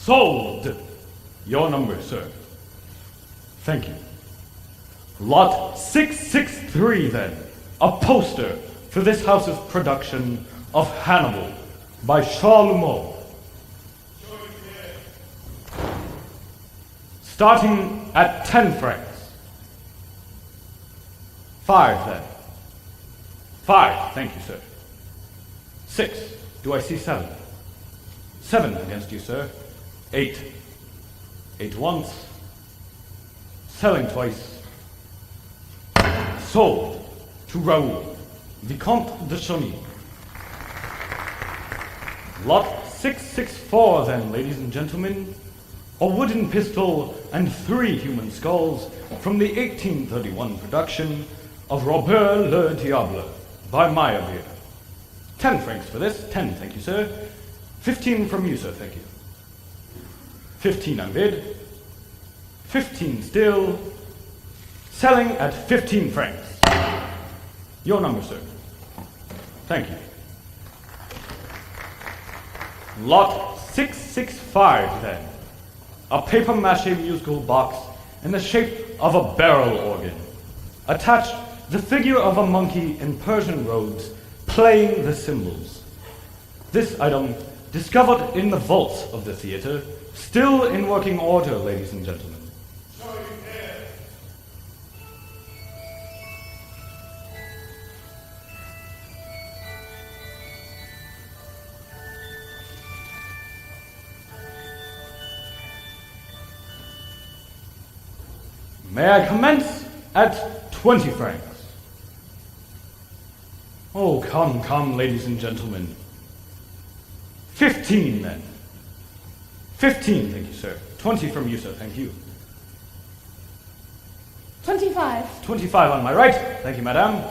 Sold. Your number, sir. Thank you. Lot 663, then. A poster for this house's production of Hannibal by Charles. Starting at 10 francs. 5, then. 5, thank you, sir. 6. Do I see 7? 7 against you, sir. 8. 8 once. Selling twice. Sold to Raoul, Vicomte de Chauny. Lot 664, then, ladies and gentlemen. A wooden pistol and 3 human skulls from the 1831 production of Robert le Diable by Meyerbeer. 10 francs for this. 10, thank you, sir. 15 from you, sir, thank you. 15 on bid. 15 still. Selling at 15 francs. Your number, sir. Thank you. Lot 665, then. A papier-mâché musical box in the shape of a barrel organ. Attached, the figure of a monkey in Persian robes playing the cymbals. This item, discovered in the vaults of the theater, still in working order, ladies and gentlemen. May I commence at 20 francs? Oh, come, come, ladies and gentlemen. 15, then. 15, thank you, sir. 20 from you, sir, thank you. 25. 25 on my right, thank you, madame.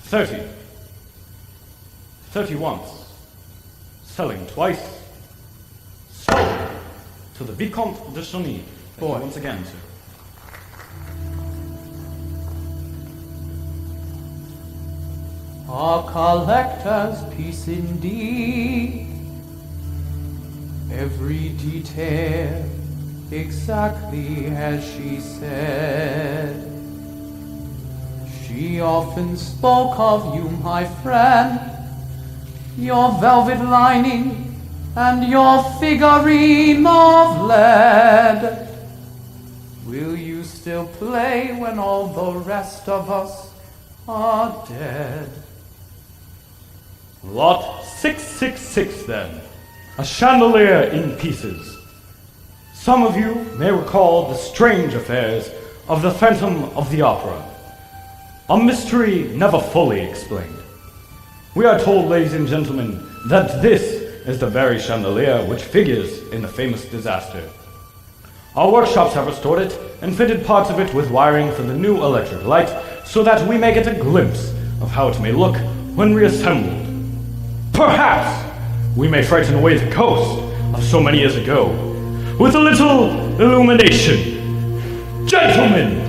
30. 30 once. Selling twice. Sold to the Vicomte de Chauny. Thank you once again, sir. A collector's piece indeed. Every detail exactly as she said. She often spoke of you, my friend, your velvet lining and your figurine of lead. Will you still play when all the rest of us are dead? Lot 666, then. A chandelier in pieces. Some of you may recall the strange affairs of the Phantom of the Opera. A mystery never fully explained. We are told, ladies and gentlemen, that this is the very chandelier which figures in the famous disaster. Our workshops have restored it and fitted parts of it with wiring for the new electric light so that we may get a glimpse of how it may look when reassembled. Perhaps we may frighten away the ghost of so many years ago with a little illumination. Gentlemen!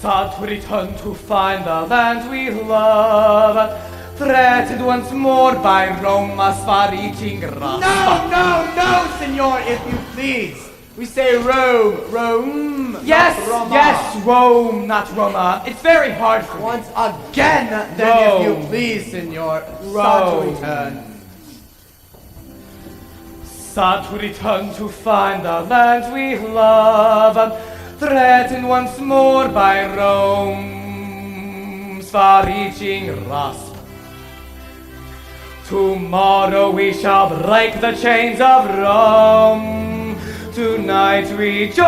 Sad to return to find the land we love, threatened once more by Roma's far-reaching wrath. No, senor, if you please. We say Rome, Rome. Yes, not Roma. yes, Rome, not Roma. It's very hard for me. Once again, then if you please, senor. Sad to return. Sad to return to find the land we love, threatened once more by Rome's far-reaching wrath. Tomorrow we shall break the chains of Rome. Tonight rejoice.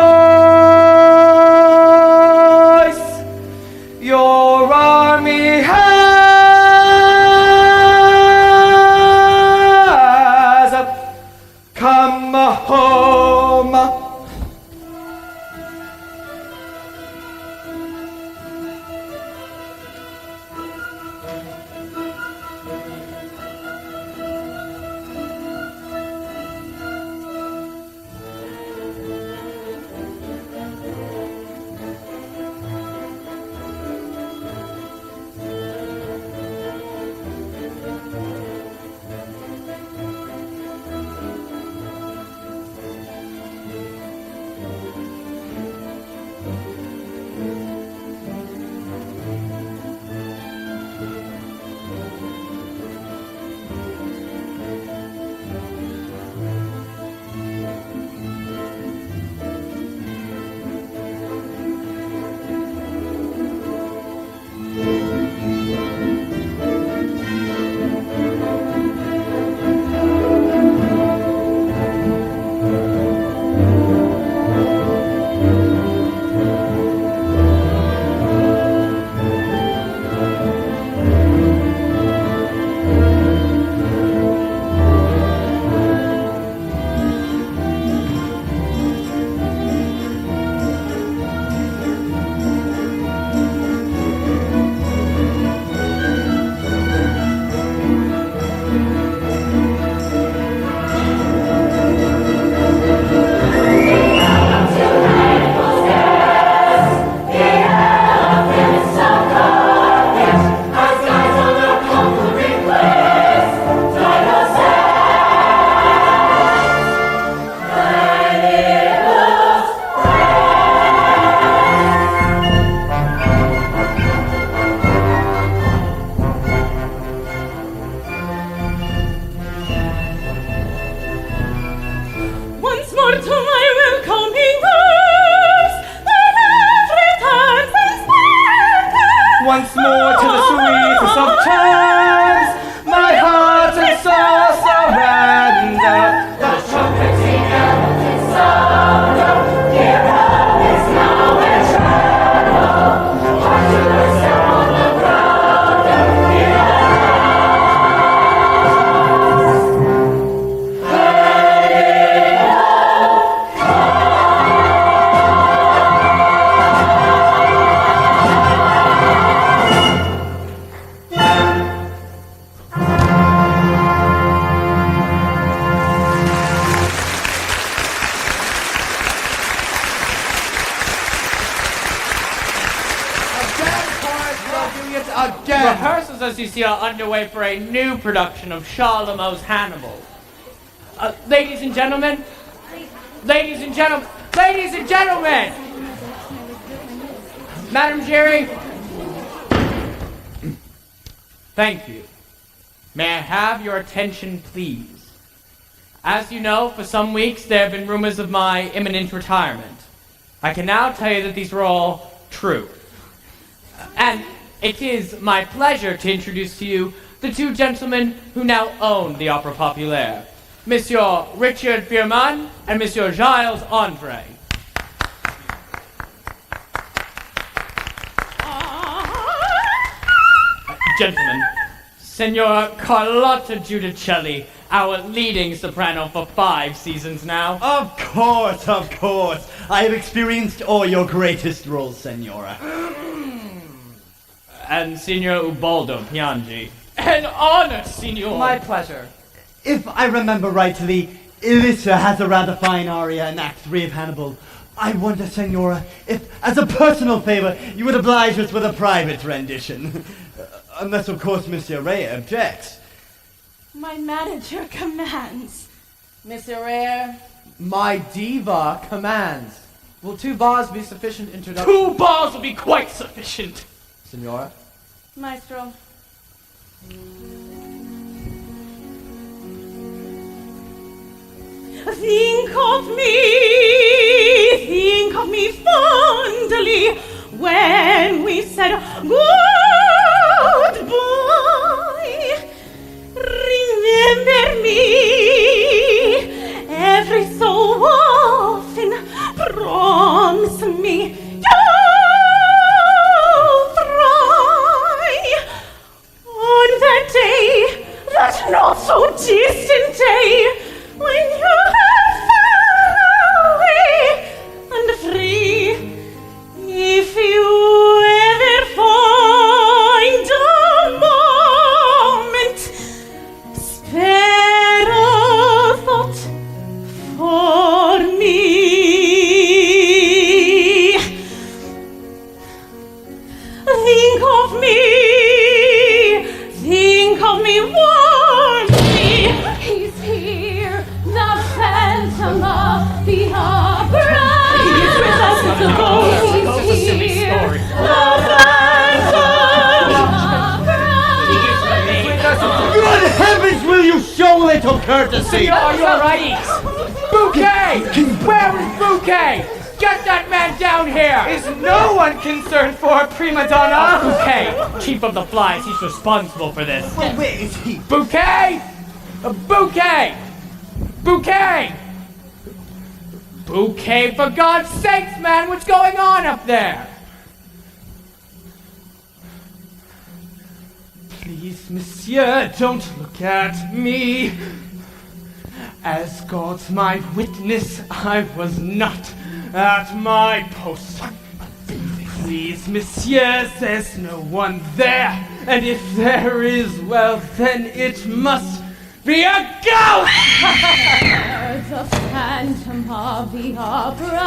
Your army has come home. Once more to the sweetest of times, my heart and soul surrender. The trumpeting elephant sorrow, hear how is now eternal. Hark to the sound on the ground, hear again. Rehearsals, as you see, are underway for a new production of Charlemagne's Hannibal. Ladies and gentlemen, Madam Jerry, thank you. May I have your attention, please? As you know, for some weeks there have been rumors of my imminent retirement. I can now tell you that these were all true. And it is my pleasure to introduce to you the two gentlemen who now own the Opera Populaire, Monsieur Richard Firmin and Monsieur Gilles André. Gentlemen, Signora Carlotta Giudicelli, our leading soprano for 5 seasons now. Of course. I have experienced all your greatest roles, Senora. And Signor Ubaldo Piangi. An honor, Signor! My pleasure. If I remember rightly, Elissa has a rather fine aria in Act 3 of Hannibal. I wonder, Senora, if, as a personal favor, you would oblige us with a private rendition. Unless, of course, Monsieur Ray objects. My manager commands. Monsieur Rare, my diva commands. Will 2 bars be sufficient introduction? 2 balls will be quite sufficient. Senora? Maestro. Think of me fondly when we said goodbye. Remember me every so often. Promise me you'll fry on that day, that not so distant day, when you're far away and free. If you ever find a moment, spare a thought for me. Think of me warmly. He's here, the Phantom of the Opera. He's with us to go. He's here, the Phantom of the Opera. Good heavens, will you show little courtesy? Are you alright? Bouquet! Where is Bouquet? Get that man down here! Is no one concerned for prima donna? Bouquet, Chief of the Flies, he's responsible for this. Well, where is he? Bouquet! Bouquet! Bouquet! Bouquet, for God's sakes, man, what's going on up there? Please, monsieur, don't look at me. As God's my witness, I was not at my post. Please, monsieur, there's no one there. And if there is, well, then it must be a ghost! The Phantom of the Opera.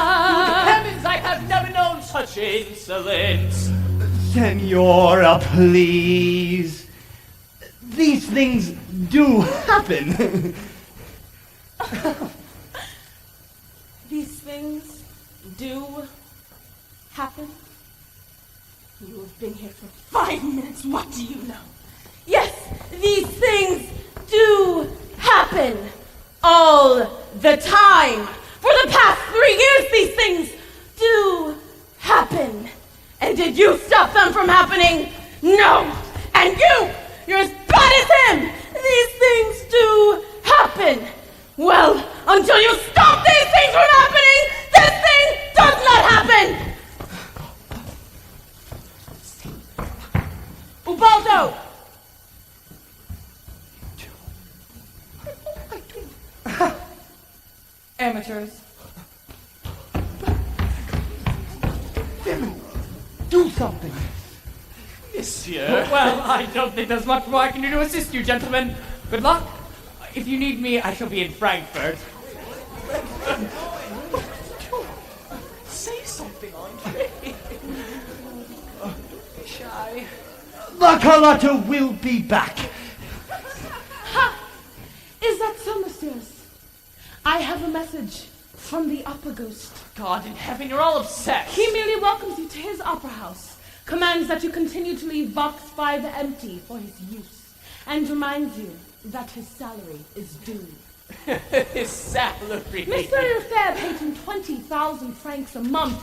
Heavens, I have never known such insolence. Senora, please. These things do happen. These things do happen. You have been here for 5 minutes. What do you know? Yes, these things do happen all the time. For the past 3 years, these things do happen. And did you stop them from happening? No. And you're as bad as him. These things do happen. Well, until you stop these things from happening, this thing does not happen! Ubaldo! Amateurs. Do something. Monsieur? Well, I don't think there's much more I can do to assist you, gentlemen. Good luck. If you need me, I shall be in Frankfurt. Say something, Andre. Shy. La Carlotta will be back. Ha! Is that so, messieurs? I have a message from the Opera Ghost. God in heaven, you're all obsessed. He merely welcomes you to his opera house, commands that you continue to leave Box 5 empty for his use, and reminds you that his salary is due. His salary. Mr. Lefebvre paid him 20,000 francs a month,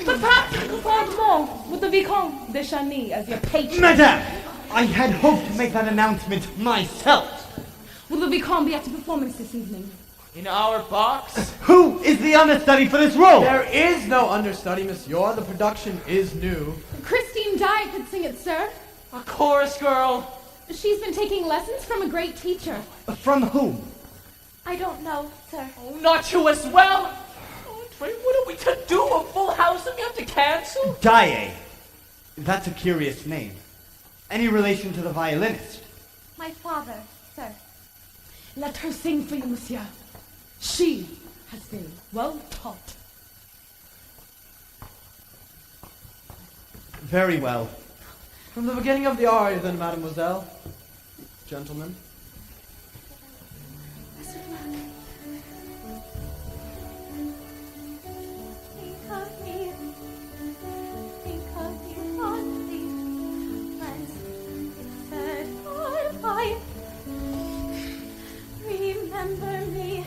but perhaps you can afford more with the Vicomte de Chagny as your patron. Madame, I had hoped to make that announcement myself. Will the Vicomte be at the performance this evening? In our box? Who is the understudy for this role? There is no understudy, monsieur. The production is new. Christine Dye could sing it, sir. A chorus girl. She's been taking lessons from a great teacher. From whom? I don't know, sir. Oh, not you as well. Andre, what are we to do? A full house and we have to cancel? Daae. That's a curious name. Any relation to the violinist? My father, sir. Let her sing for you, monsieur. She has been well taught. Very well. From the beginning of the aria, then, mademoiselle. Gentlemen. Best of luck. Think of me. Think of me fondly. And it's said goodbye. Remember me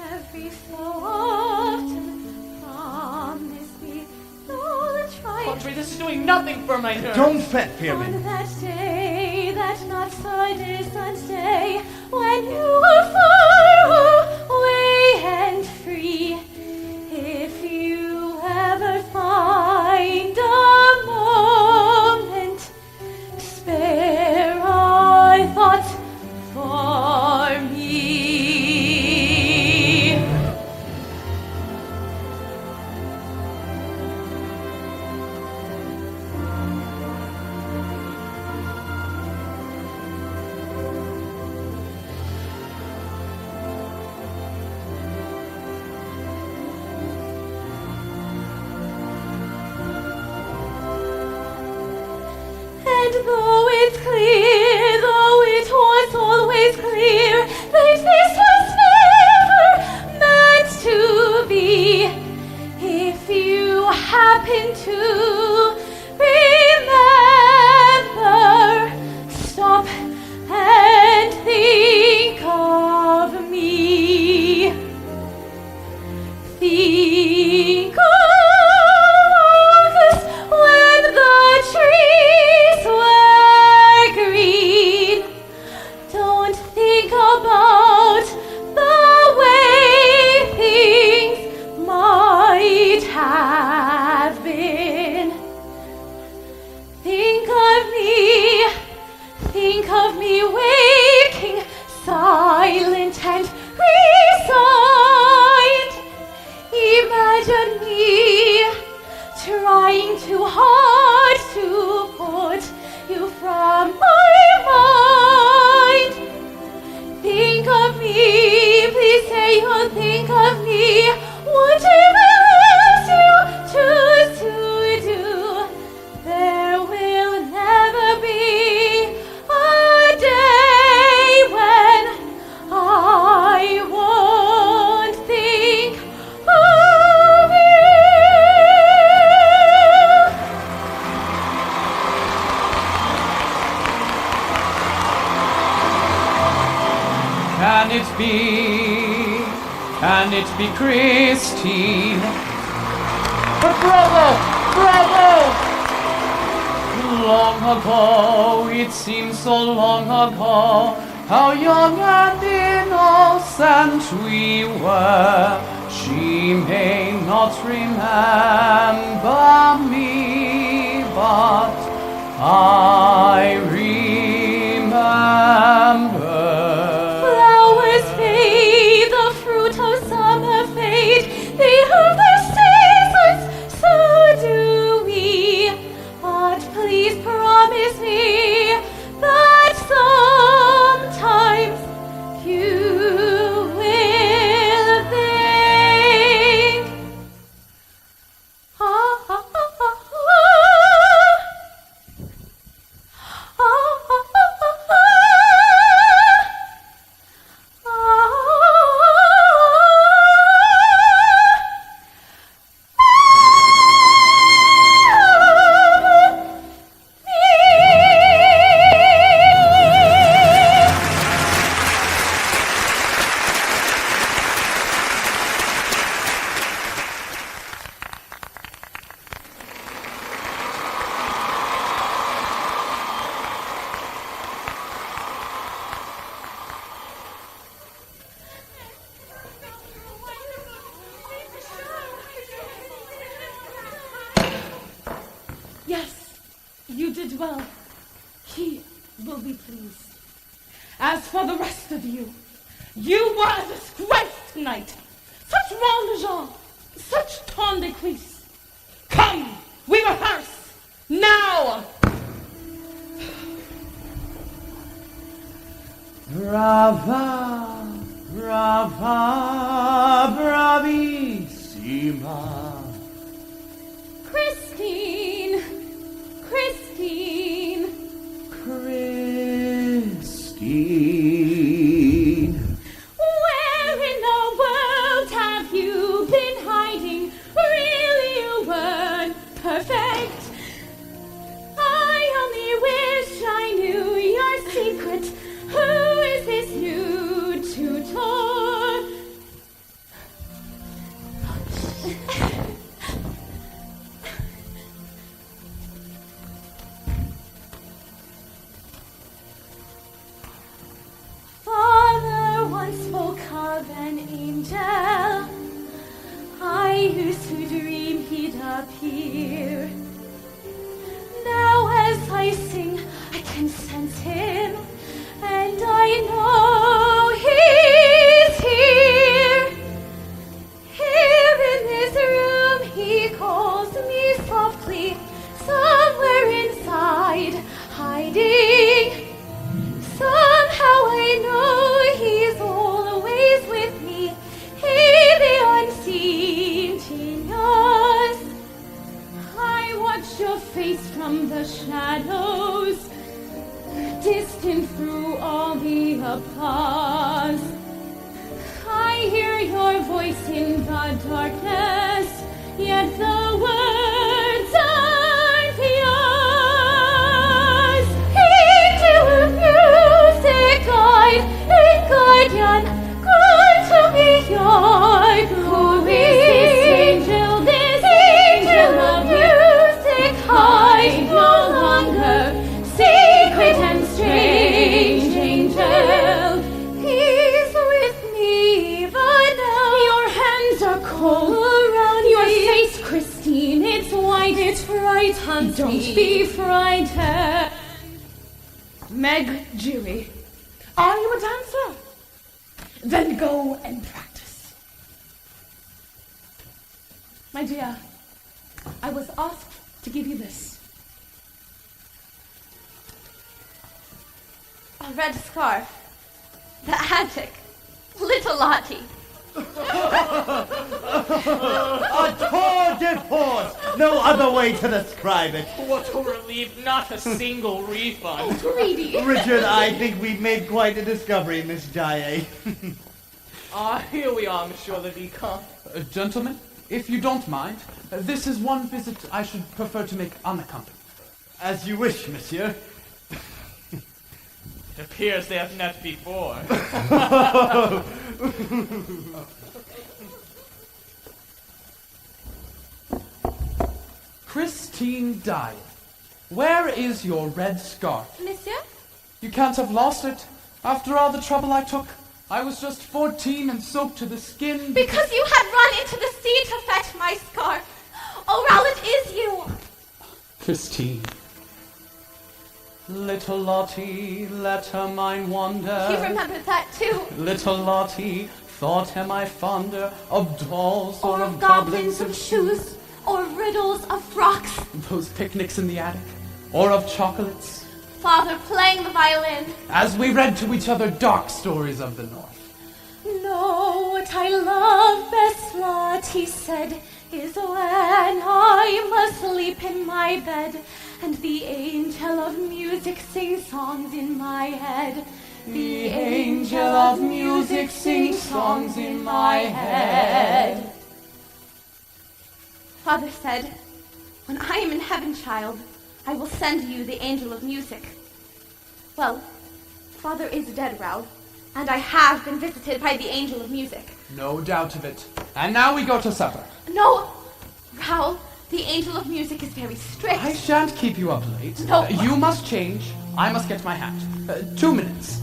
every so often. Promise me you'll try. Audrey, this is doing nothing for my nerves. Don't fret, Pearman. On that day, that not so distant day, when you were far away and free, if you ever find a moment, spare I thought for me. And though it's clear, though it was always clear, that this was never meant to be, if you happen to remember, stop and think of me. Think of us when the trees were green. Don't think about the way things might have been. Think of me waking, silent and resigned. Imagine me trying too hard to put you from my mind. Think of me, please say you'll think of me. Whatever else you choose to do, there will never be a day when I won't think of you. Can it be Christine? But bravo, bravo! Long ago, it seems so long ago, how young and innocent we were. She may not remember me, but I remember. Flowers fade, the fruit of summer fade. They have their seasons, so do we. But please promise me that sometimes you will think. Yes, you did well. He will be pleased. As for the rest of you, you were a disgrace tonight. Such rond-de-gens, such ton de cuisse. Come, we rehearse, now! Brava, brava, bravissima. Christine! Christine. Christine. Where in the world have you been hiding? Really, you weren't perfect. I only wish I knew your secret. Who is this new tutor? Father once spoke of an angel. I used to dream he'd appear. Now as I sing, I can sense him, and I know he's here. Here in this room, he calls me softly, somewhere inside, hiding. Somehow I know he's always with me, he the unseen genius. I watch your face from the shadows, distant through all the applause. I hear your voice in the darkness, yet the words aren't yours. Angel of music, guide, guardian, good to be your glory. This angel of music, hide no longer, secret and strange angel. He's with me even now. Your hands are cold around your face, Christine. It's white, it frightens me. Don't be frightened. Meg Jury, are you a dancer? Then go and practice. My dear, I was asked to give you this. A red scarf. The attic. Little Lottie. A tour de force! No other way to describe it. What a relief, not a single refund. Greedy. Richard, I think we've made quite a discovery, Miss Jaye. Here we are, Monsieur le Vicomte. Gentlemen, if you don't mind, this is one visit I should prefer to make unaccompanied. As you wish, monsieur. It appears they have met before. Christine Dyer, where is your red scarf? Monsieur? You can't have lost it. After all the trouble I took, I was just 14 and soaked to the skin. Because you had run into the sea to fetch my scarf. Oh, Raoul, it is you. Christine. Little Lottie, let her mind wander. You remembered that too. Little Lottie, thought am I fonder of dolls Or of goblins of shoes. Or riddles of frocks. those picnics in the attic, or of chocolates, Father playing the violin. as we read to each other dark stories of the North. No, what I love best, Lottie said, is when I'm asleep in my bed, and the angel of music sings songs in my head. The angel of music sings songs in my head. Father said, when I am in heaven, child, I will send you the angel of music. Well, Father is dead, Raoul, and I have been visited by the angel of music. No doubt of it. And now we go to supper. No, Raoul, the angel of music is very strict. I shan't keep you up late. No. You must change. I must get my hat. 2 minutes.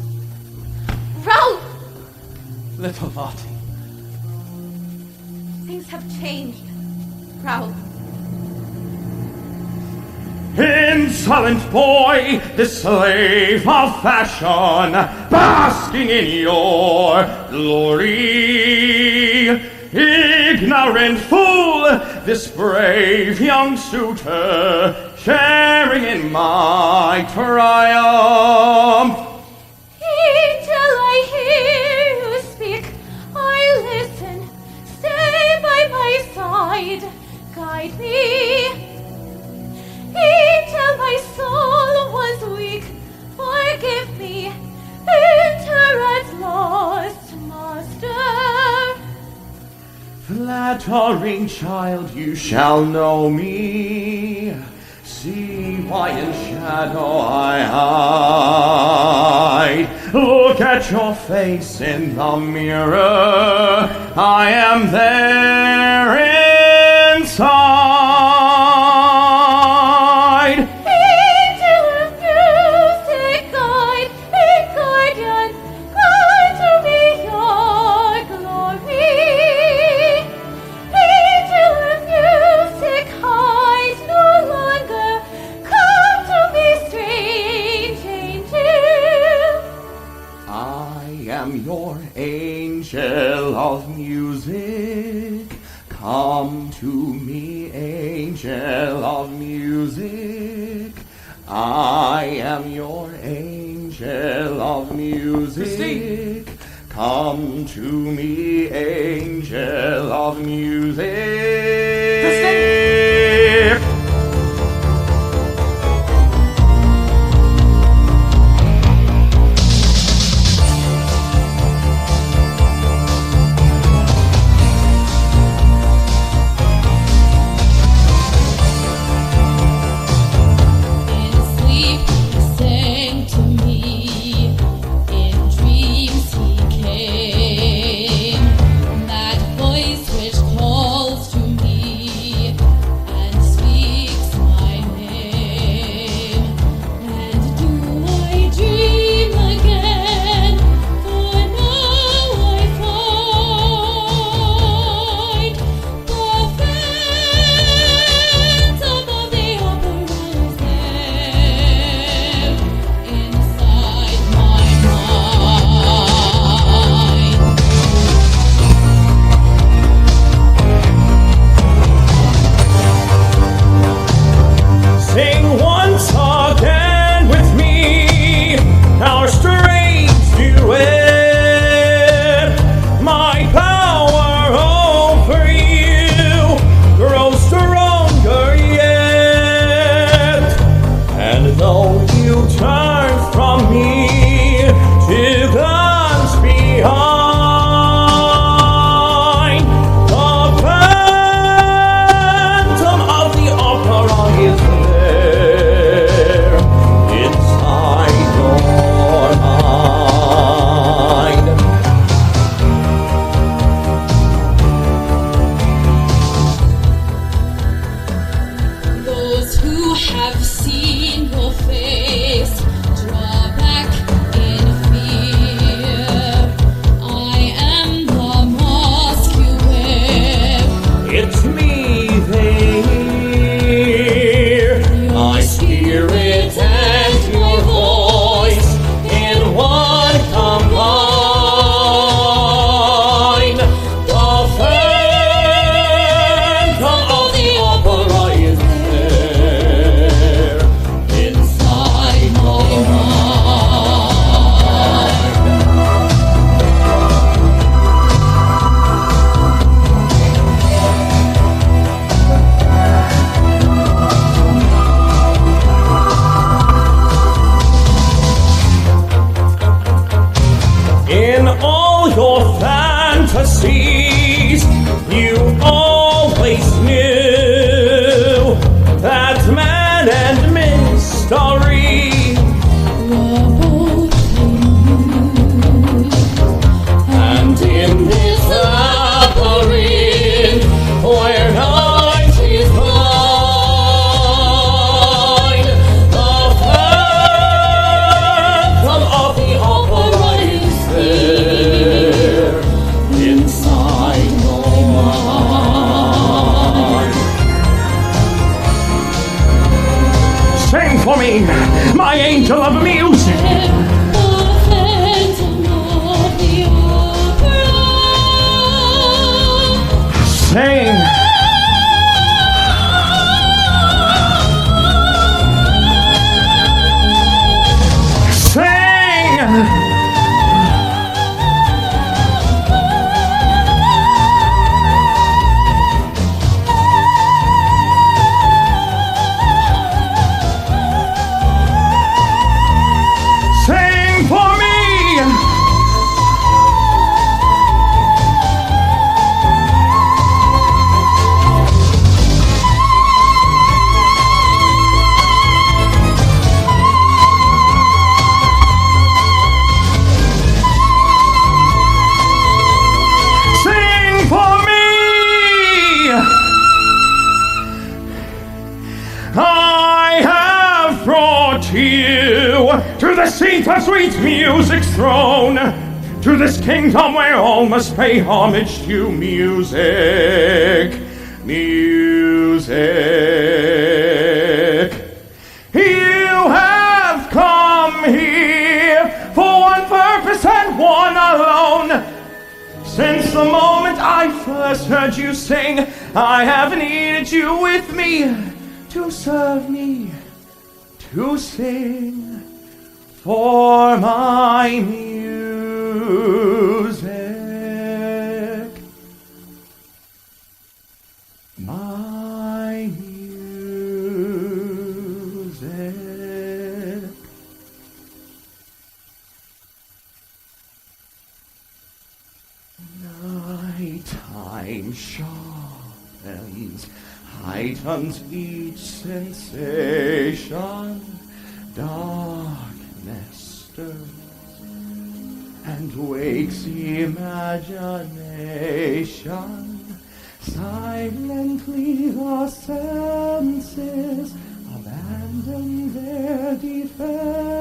Raoul, Little Lottie. things have changed. Raoul, Insolent boy, this slave of fashion, basking in your glory. Ignorant fool, this brave young suitor, sharing in my triumph. angel, I hear you speak. I listen. Stay by my side. Guide me. Angel, chattering child, you shall know me. See why in shadow I hide. Look at your face in the mirror. I am there inside. Angel of music, guide, and guardian, come to me your glory. Angel of music, hide no longer, come to me, strange angel. I am your angel of music. Come to me, angel of music. I am your angel of music. Christine. Come to me, angel of music. Christine. In sleep he sang to me, in dreams he came. That voice which calls to me and speaks my name. And do I dream again? For now I find the phantom of the opera is there inside my mind. Sing once again with me our strange duet. My power over you grows stronger yet. And though you turn from me to glance behind, the phantom of the opera is there inside your mind. Those who have seen your face draw back in fear. I am the mask you wear. It's me they hear, my spirit and your voice in one combined. The phantom of the opera is there inside my In all your fantasies, you always knew that man and mystery. We're both And in this labyrinth, where night is blind, the phantom of the opera is there inside your mind. Sing for me, my angel of music. the phantom of the opera. Sing. Sing. Sing. to you, to the seat of sweet music's throne, to this kingdom where all must pay homage to music. Music. You have come here for one purpose and one alone. Since the moment I first heard you sing, I have needed you with me to serve me, to sing for my music. My music. Nighttime sharpens, heightens each sensation. Darkness stirs and wakes imagination. Silently the senses abandon their defenses.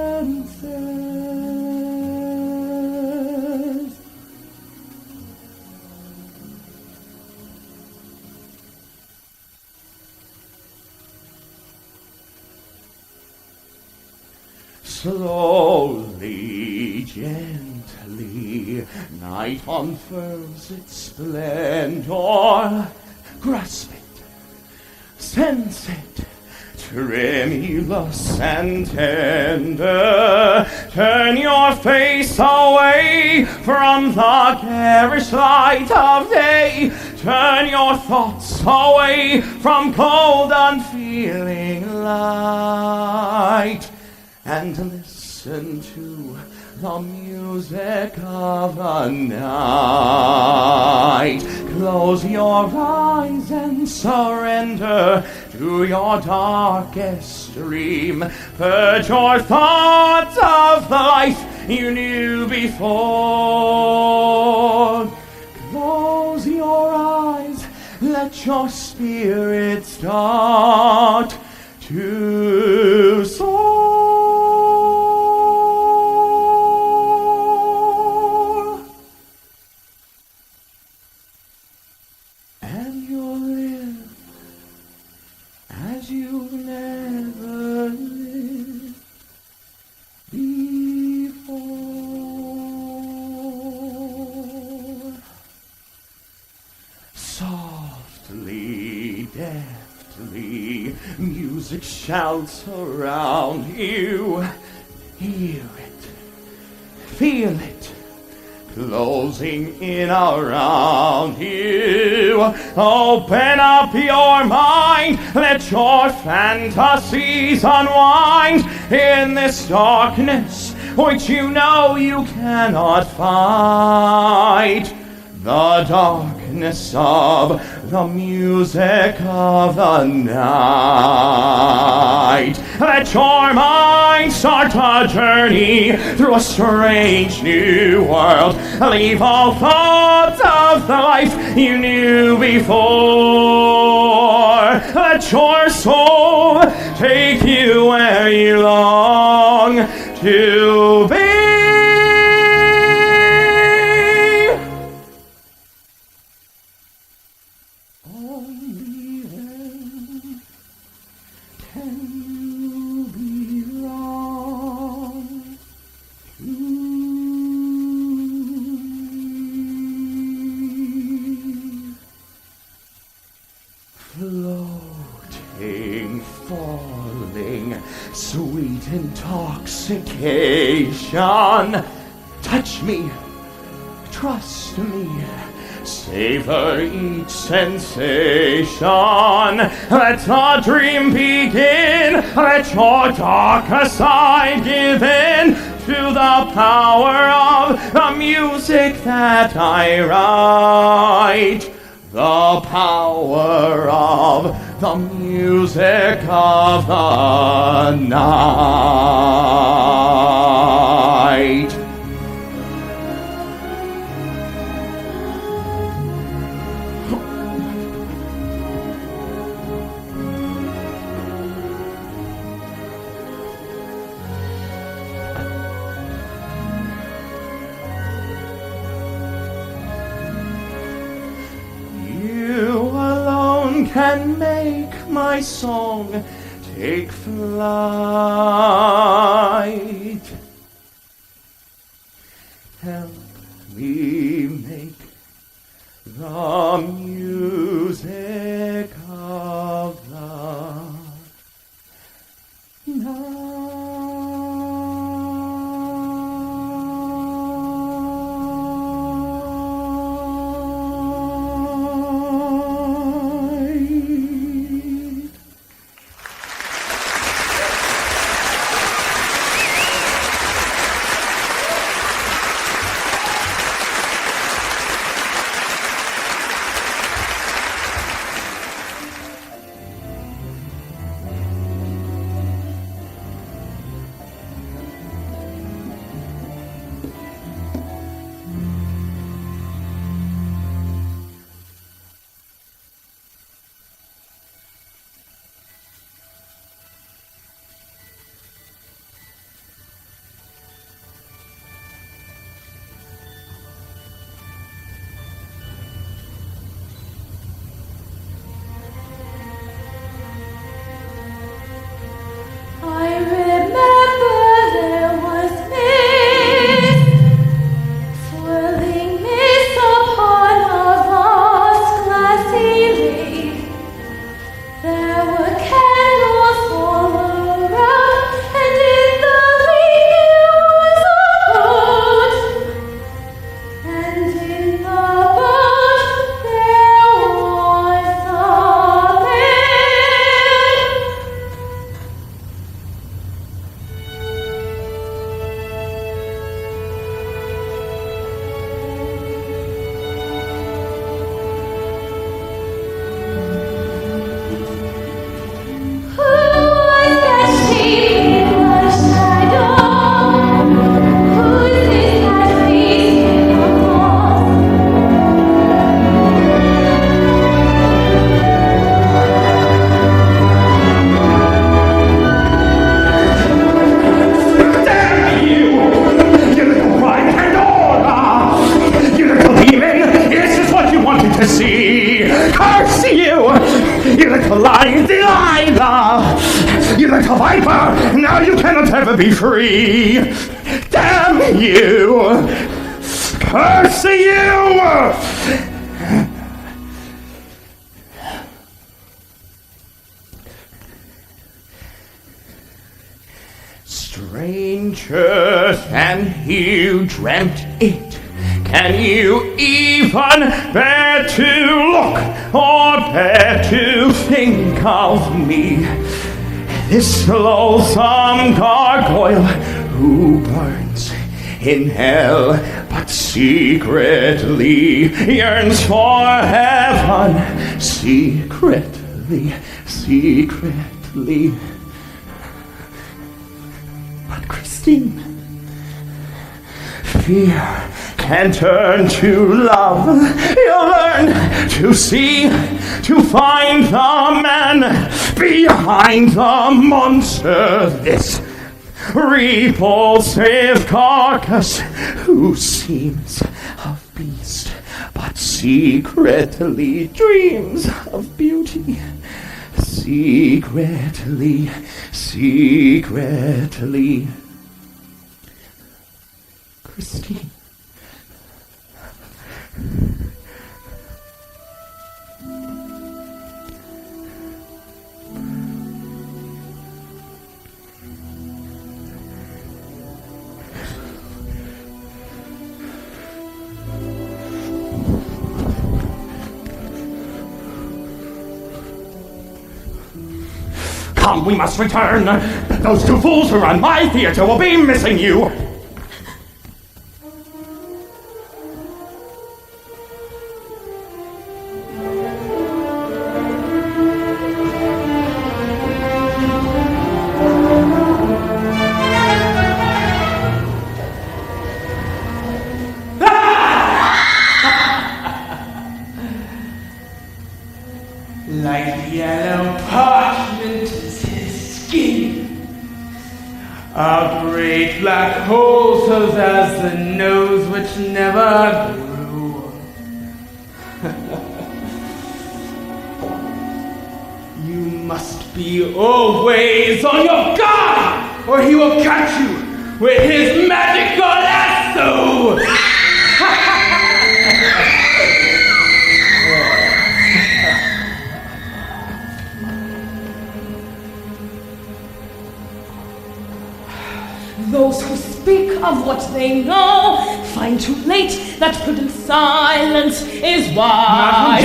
Slowly, gently, night unfurls its splendor. Grasp it, sense it, tremulous and tender. Turn your face away from the garish light of day. Turn your thoughts away from cold, unfeeling light. And listen to the music of the night. Close your eyes and surrender to your darkest dream. Purge your thoughts of the life you knew before. Close your eyes, let your spirit start to soar. You've never lived before. Softly, deftly, music shouts around you. Hear it, feel it, closing in around you. Open up your mind, let your fantasies unwind in this darkness which you know you cannot fight. The darkness of the music of the night. Let your mind start a journey through a strange new world. Leave all thoughts of the life you knew before. Let your soul take you where you long to be. Only then can you belong to me. Floating, falling, sweet intoxication. Touch me, trust me. Savor each sensation. Let the dream begin. Let your darker side give in to the power of the music that I write. The power of the music of the night. and make my song take flight. Help me make the music of the night. I remember there was mist, swirling mist upon a vast glassy lake. There were candles all around, and in the lake there was a boat, and in the boat there was a man. Who was that shape in the shadow? Who's this that faced him across? Damn you! You little crime Pandora! You little demon! This is what you wanted to see! Curse you! You little lying Delilah! You little viper! Now you cannot ever be free! Damn you! Curse you! Stranger than you dreamt it. Can you even bear to look or bear to think of me? This loathsome gargoyle who burns in hell but secretly yearns for heaven. Secretly, secretly. But Christine, fear can turn to love. You'll learn to see, to find the man behind the monster. This repulsive carcass who seems of beast but secretly dreams of beauty. Secretly, secretly. Christine. Come, we must return. Those two fools who run my theater will be missing you. Like yellow parchment is his skin. A great black hole so as the nose which never grew. must be always on your guard, or he will catch you with his magical lasso! Those who speak of what they know find too late that prudent silence is wise.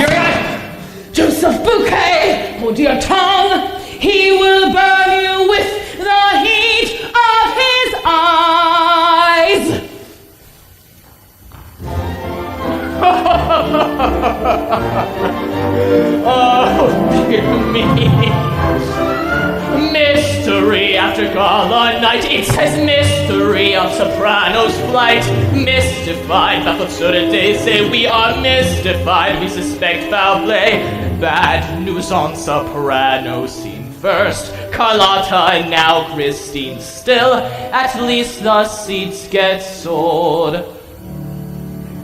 Joseph Bouquet, hold your tongue. He will burn you with the heat of his eyes. Oh, dear me. Mystery after gala night. It says mystery of soprano's flight. Mystified, baffled absurdity. Say we are mystified. We suspect foul play. Bad news on soprano scene first. Carlotta and now Christine still. At least the seats get sold.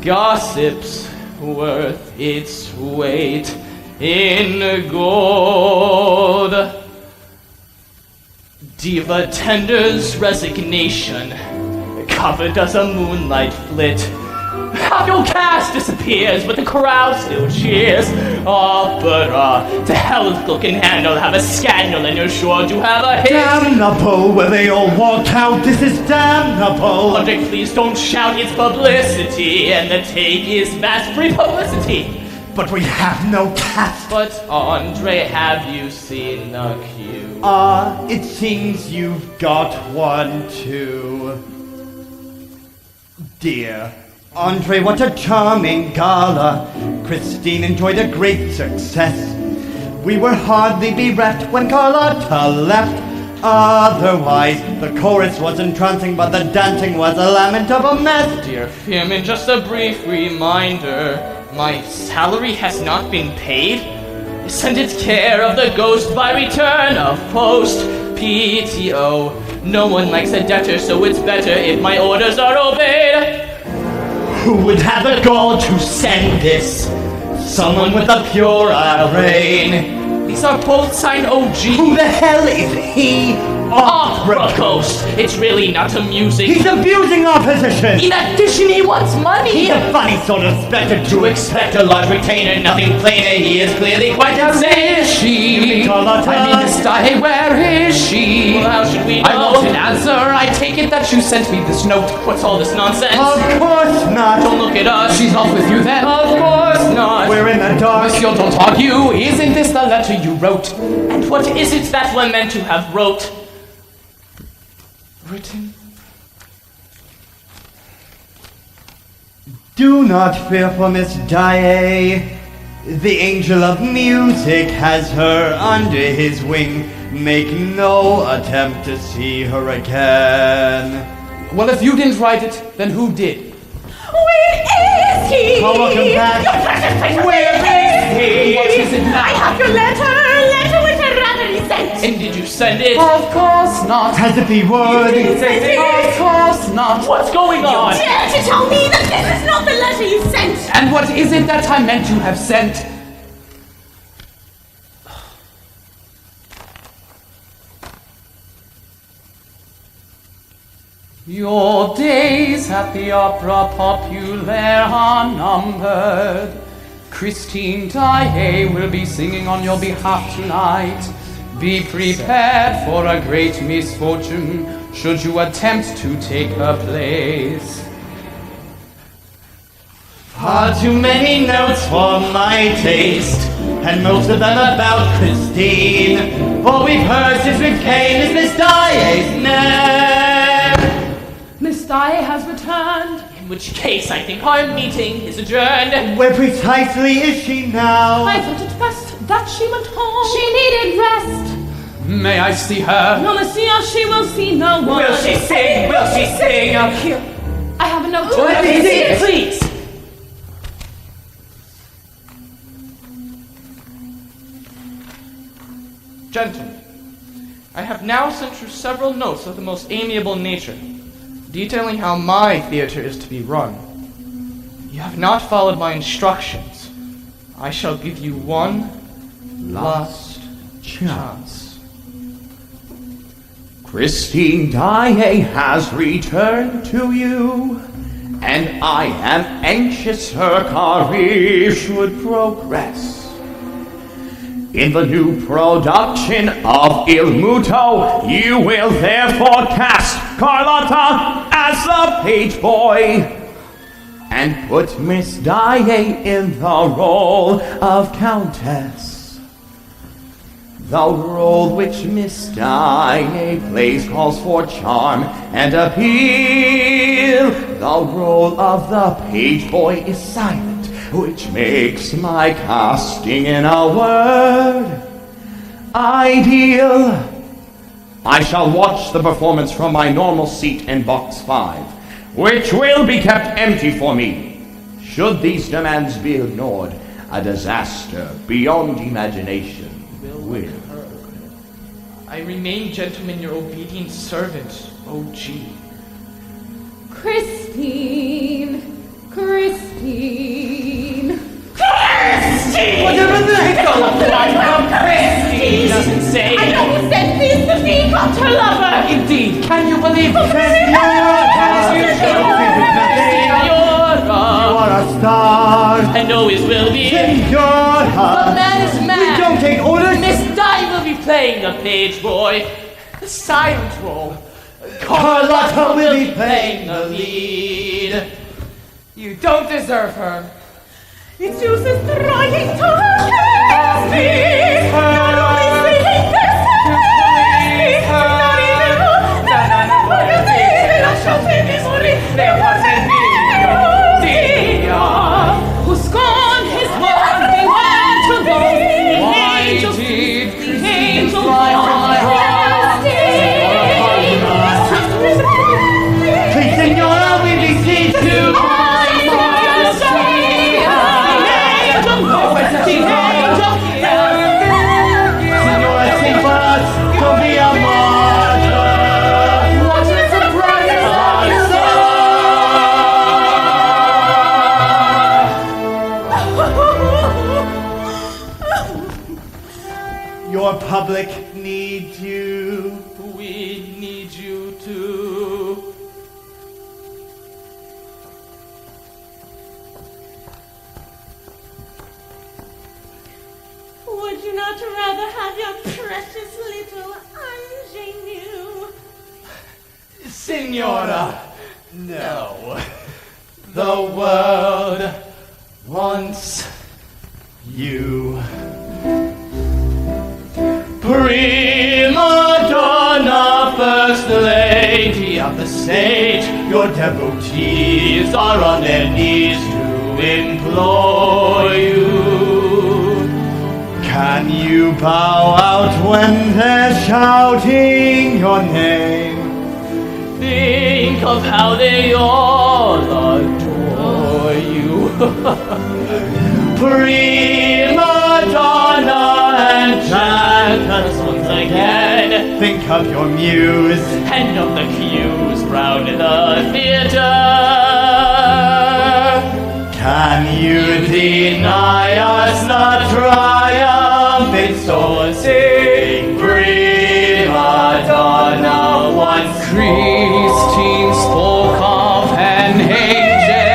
Gossip's worth its weight in gold. Diva tenders resignation, covered as a moonlight flit. Half your cast disappears, but the crowd still cheers. Opera, to hell with cloak in hand, I'll have a scandal, and you're sure to have a hit. Damnable, where they all walk out, this is damnable. Andre, please don't shout, it's publicity, and the take is mass free publicity. But we have no cast. But Andre, have you seen the cue? It seems you've got one too. Dear Andre, what a charming gala. Christine enjoyed a great success. We were hardly bereft when Carlotta left. Otherwise, the chorus was entrancing, but the dancing was a lamentable mess. Dear Firmin, just a brief reminder. My salary has not been paid. Send it care of the ghost by return of post. PTO. No one likes a debtor, so it's better if my orders are obeyed. Who would have the gall to send this? Someone with a puerile brain. These are both signed OG. Who the hell is he? Opera Ghost. It's really not amusing. He's abusing our position. In addition, he wants money. He's a funny sort of spectre To expect a large retainer, nothing plainer. He is clearly quite insane. She, Carlotta. I mean, Miss Daae, where is she? Well, how should we know? I want an answer. I take it that you sent me this note. What's all this nonsense? Of course not. Don't look at us. She's not with you then? Of course not. We're in the dark. Monsieur, don't argue. Isn't this the letter you wrote? And what is it that we're meant to have wrote? Written? Do not fear for Miss Daae. The angel of music has her under his wing. Make no attempt to see her again. Well, if you didn't write it, then who did? Where is he? Oh, welcome back. Your precious face, Where is he? What is it now? I have your letter which I rather sent. And did you send it? Of course not. As if he would. Of course not. What's going on? Dare to tell me that this is not the letter you sent? And what is it that I meant to have sent? Your days at the Opera Populaire are numbered. Christine Daae will be singing on your behalf tonight. Be prepared for a great misfortune should you attempt to take her place. Far too many notes for my taste, and most of them about Christine. All we've heard since we came is Miss Daae's name. Miss Daae has returned. In which case, I think our meeting is adjourned. Where precisely is she now? I thought it best that she went home. She needed rest. May I see her? No, monsieur, she will see no one. Will she sing? Will she sing? Here, I have a note. Let me see it, please. Gentlemen, I have now sent you several notes of the most amiable nature, detailing how my theater is to be run. You have not followed my instructions. I shall give you one last chance. Christine Daae has returned to you, and I am anxious her career should progress. In the new production of Il Muto, you will therefore cast Carlotta as the page boy and put Miss Daae in the role of Countess. The role which Miss Daae plays calls for charm and appeal. The role of the page boy is silent, which makes my casting in a word ideal. I shall watch the performance from my normal seat in box 5, which will be kept empty for me. Should these demands be ignored, a disaster beyond imagination will. I remain, gentlemen, your obedient servant, O.G. Christine. Christine. Whatever the heck Christine doesn't say. I know who said please to be, but her lover. Indeed, can you believe it? You are a star. And always will be. The Senora. man is mad. We don't take orders. Miss Daae will be playing the page boy, the silent role. Carlotta will be playing the lead. You don't deserve her. It's useless trying to help me. Not only saying this, not even who's gone his word, he went to go. Why did Christine fly my heart? Please, Senora, we beseech you. Senora, save us. Don't be a martyr. What a surprise! Your public needs you. We need you too. Would you not rather have your precious little ingenue? Signora. No. The world wants You. prima donna, first lady of the stage. Your devotees Thieves are on their knees to implore you. Can you bow out when they're shouting your name? Think of how they all adore you. Prima donna and chant us once again. Think of your muse. And of the cues round the theater. Can you deny us the triumphant soul? Sing prima donna once Christine spoke of an angel.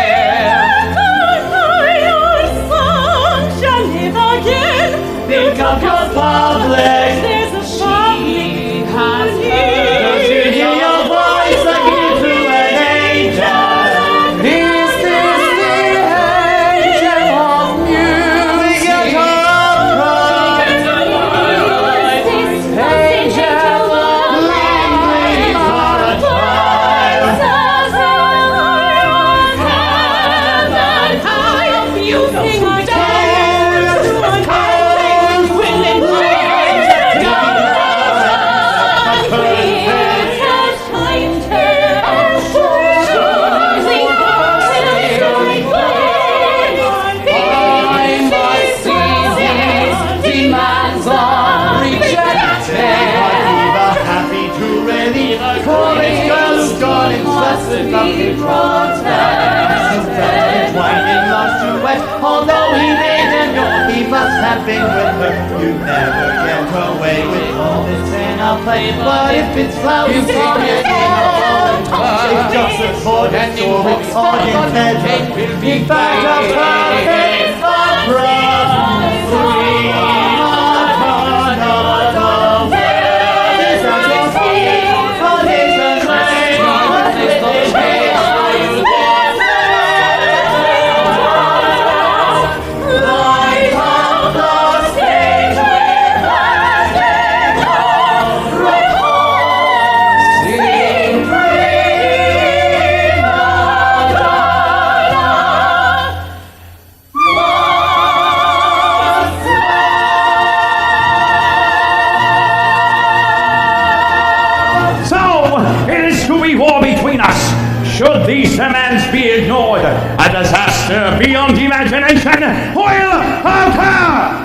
Your song shall live again. Think of your public. There's a public has who Don't you hear your voice like you do an angel? Is this the angel of music? Angel of light. with all this and I'll play. But if it's loud, it's on it. It's just a chord, and so it's all instead. In fact, I'll play opera. Sweet Madonna, where is your feet? What is the name? What is the name? Light up the stage with plastic recall. Sing prima So, it is to be war between us. Should these demands be ignored, a disaster beyond imagination will occur!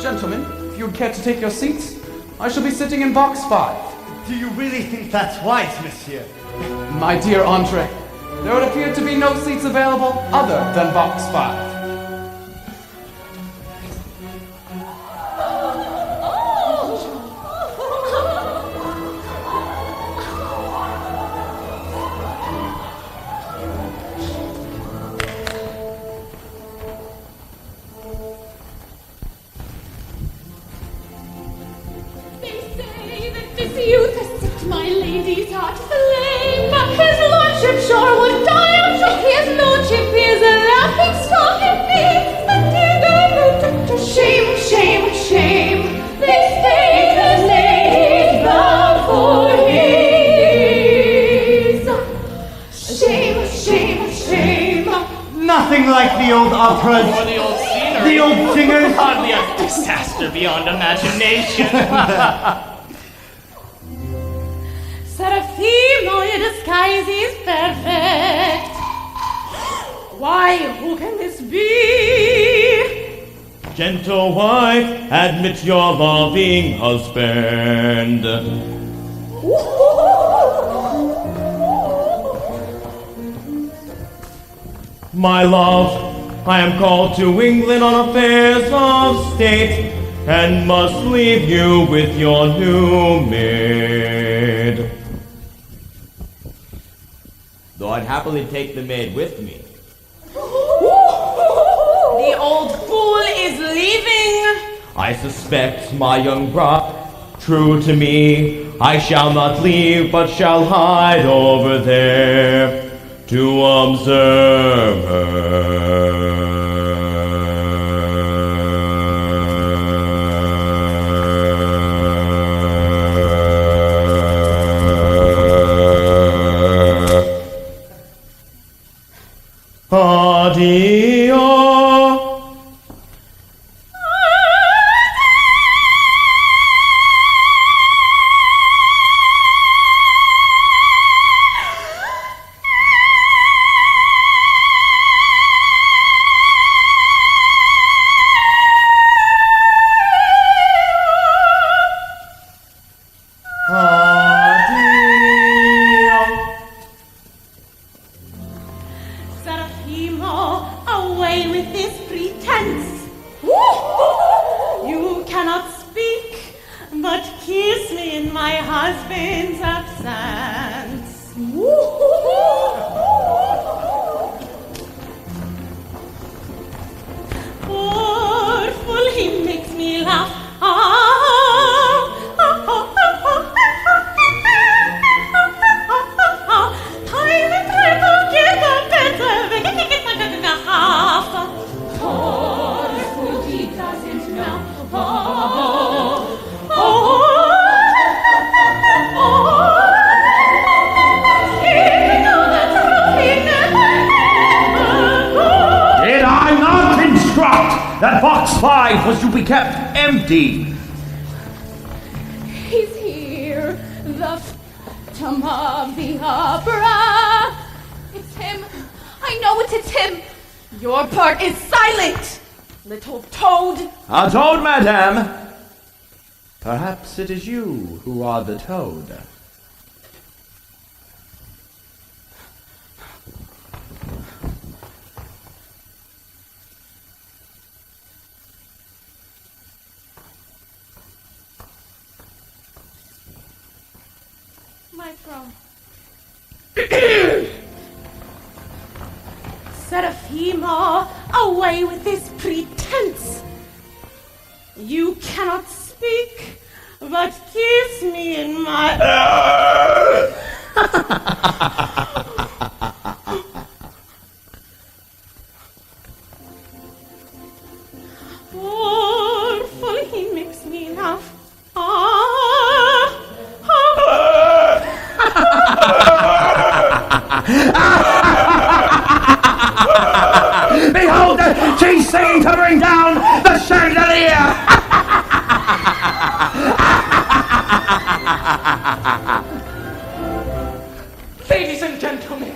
Gentlemen, if you would care to take your seats, I shall be sitting in box 5. Do you really think that's wise, monsieur? My dear Andre, there would appear to be no seats available other than box 5. They say that this youth has set my lady's heart aflame. His lordship sure would die of joy. His lordship is a laughing stock and beats the shame, shame, shame. They say his lady's bound for his. Shame, shame, shame. Nothing like the old operas. Or the old scenery. The old singers. Hardly a disaster beyond imagination. Seraphimo, your disguise is perfect. Why, who can this be? Gentle wife, admit your loving husband. My love, I am called to England on affairs of state, and must leave you with your new maid. Though I'd happily take the maid with me. The old fool is leaving. I suspect my young bride, true to me, I shall not leave, but shall hide over there to observe her. Addio. Seraphimo, away with this pretense. You cannot speak, but kiss me in my husband's absence. Poor fool, he makes me laugh. Time and time to get the better. Half. Poor fool, he doesn't know. Oh, 5 was to be kept empty. He's here, the Phantom of the Opera. It's him. I know it's him. Your part is silent, little toad. A toad, madame. Perhaps it is you who are the toad. My throne. Seraphima, away with this pretense. You cannot speak, but kiss me in my... Powerful, he makes me laugh. Behold, she's saying to bring down the chandelier! Ladies and gentlemen,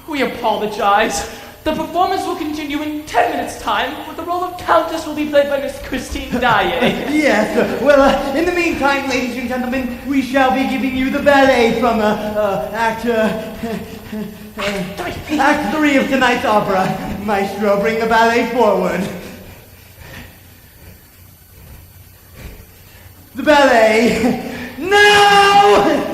we apologize. The performance will continue in 10 minutes' time, but the role of Countess will be played by Miss Christine Daae. Yes, well, in the meantime, ladies and gentlemen, we shall be giving you the ballet from Act 3 of tonight's opera. Maestro, bring the ballet forward. The ballet. Now!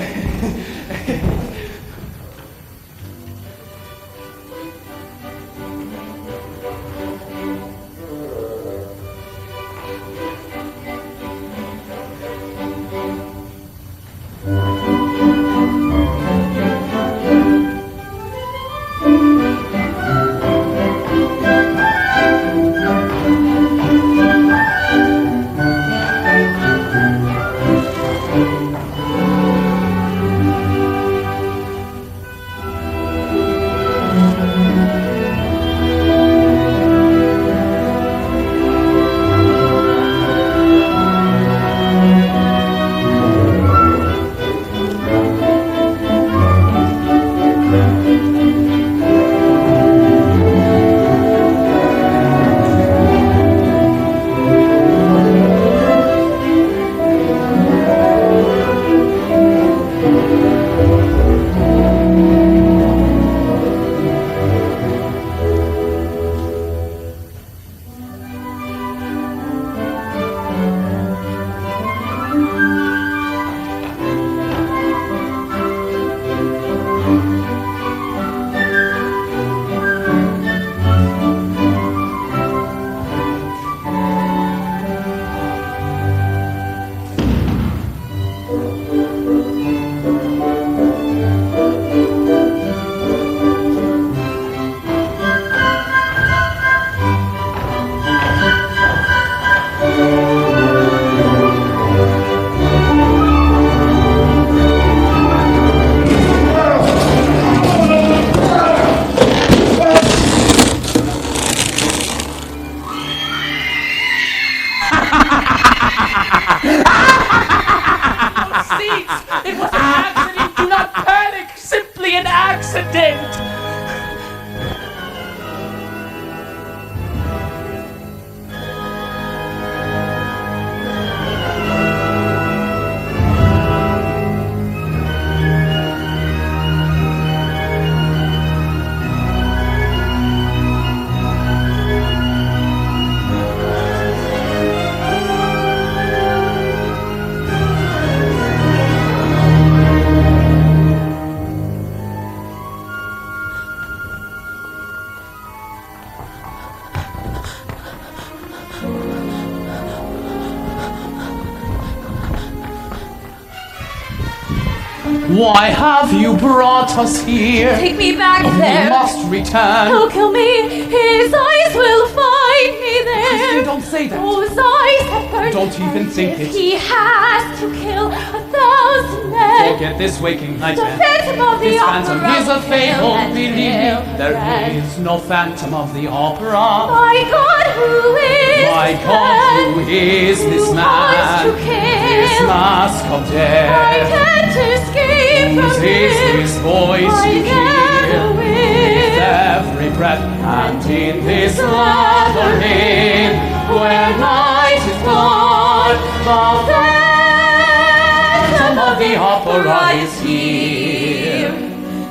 Why have you brought us here? Take me back We there. must return. He'll kill me. His eyes will find me there. Christine, don't say that. Those eyes have hurt. Don't even and think if it. He has to kill 1,000 men. forget this waking The nightmare. Phantom of the This phantom Opera is a will fable, and believe me. will There red. is no phantom of the opera. My God, who is My this God, who man? is this Who man? wants to kill? This mask of I death. can't escape Whose from is him. this voice I you never hear? will. With every breath and in this labyrinth, where night is gone, the phantom of the opera is here.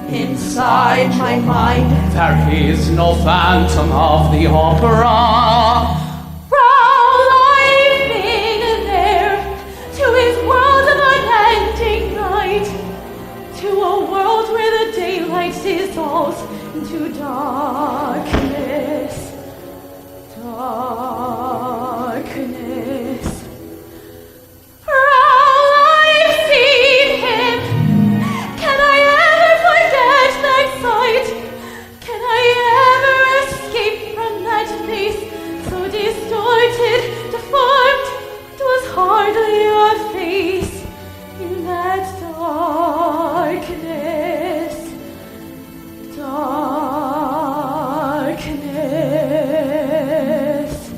Inside my mind, There is no phantom of the opera. prowling there to his world of unending night, to a world where the daylight dissolves into darkness. Darkness. I've seen him. Can I ever forget that sight? Can I ever escape from that face so distorted, deformed? It was hardly a face in that darkness. Darkness.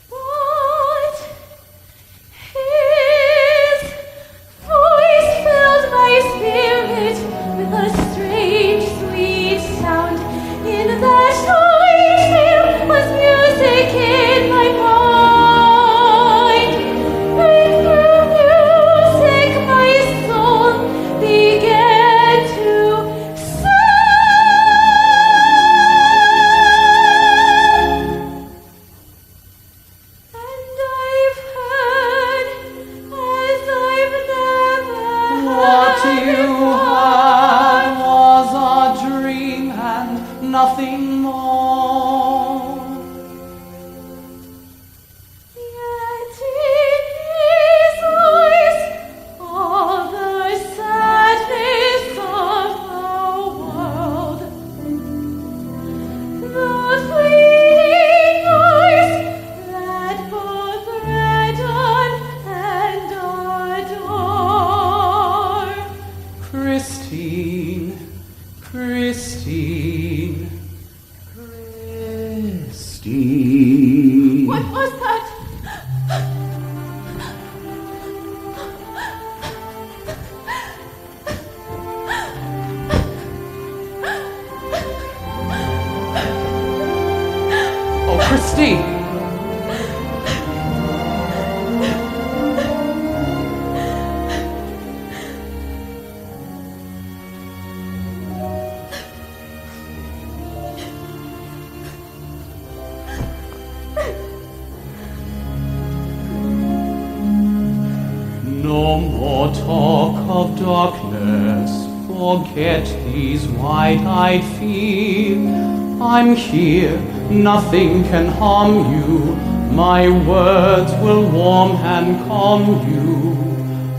But his voice filled my spirit with a strange, sweet sound. In that voice there was music in my mind. And through music my soul began to sing. And I've heard as I've never What heard you before. had was a dream and nothing more. Yet in his voice all the sadness of the world, the fleeting voice that both threaten and adore. Christine, Christine, Christine. What was that? Oh, Christine. No more talk of darkness, forget these wide-eyed feet. I'm here, nothing can harm you, my words will warm and calm you.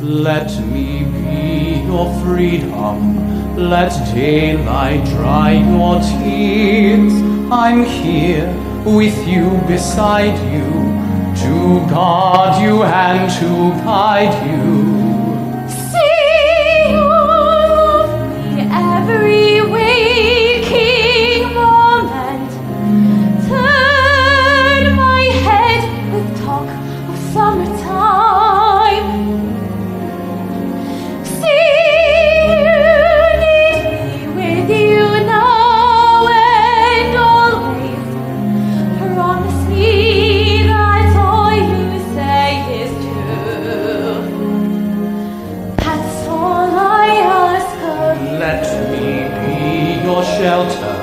Let me be your freedom, let daylight dry your tears. I'm here with you, beside you, to guard you and to guide you. See all of me every waking moment. Turn my head with talk of summertime. See you need me with you now and always. Promise me that all you say is true. That's all I ask of you. Let me be your shelter,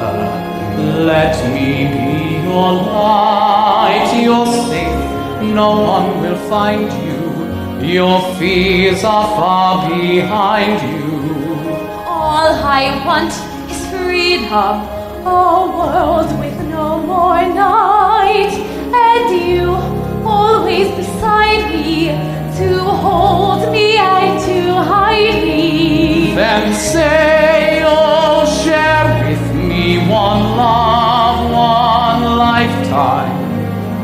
let me be your light. You're safe, no one will find you, your fears are far behind you. All I want is freedom, a world with no more night, and you always beside me to hold me and to hide me. Then say you'll share with me one love, one lifetime.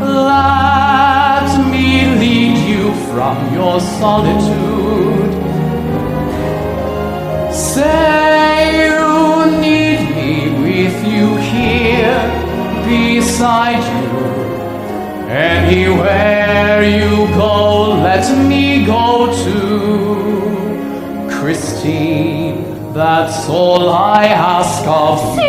Let me lead you from up your solitude. Say you need me with you here beside you. Anywhere you go, let me go too. Christine, that's all I ask of you.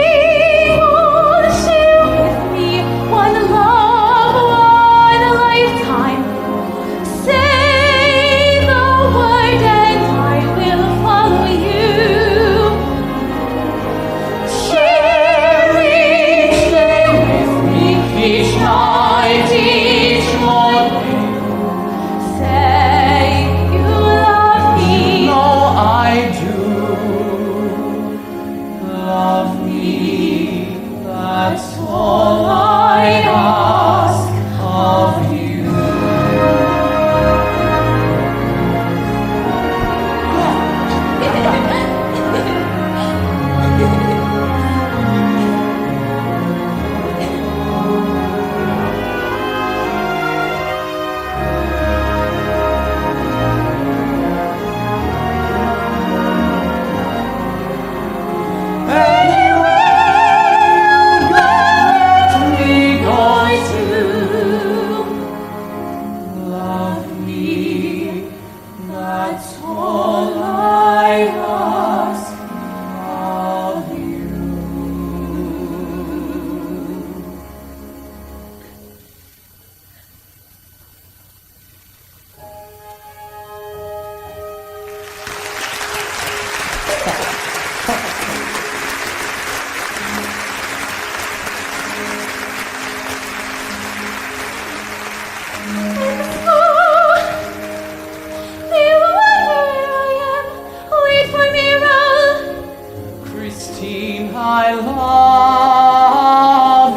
I love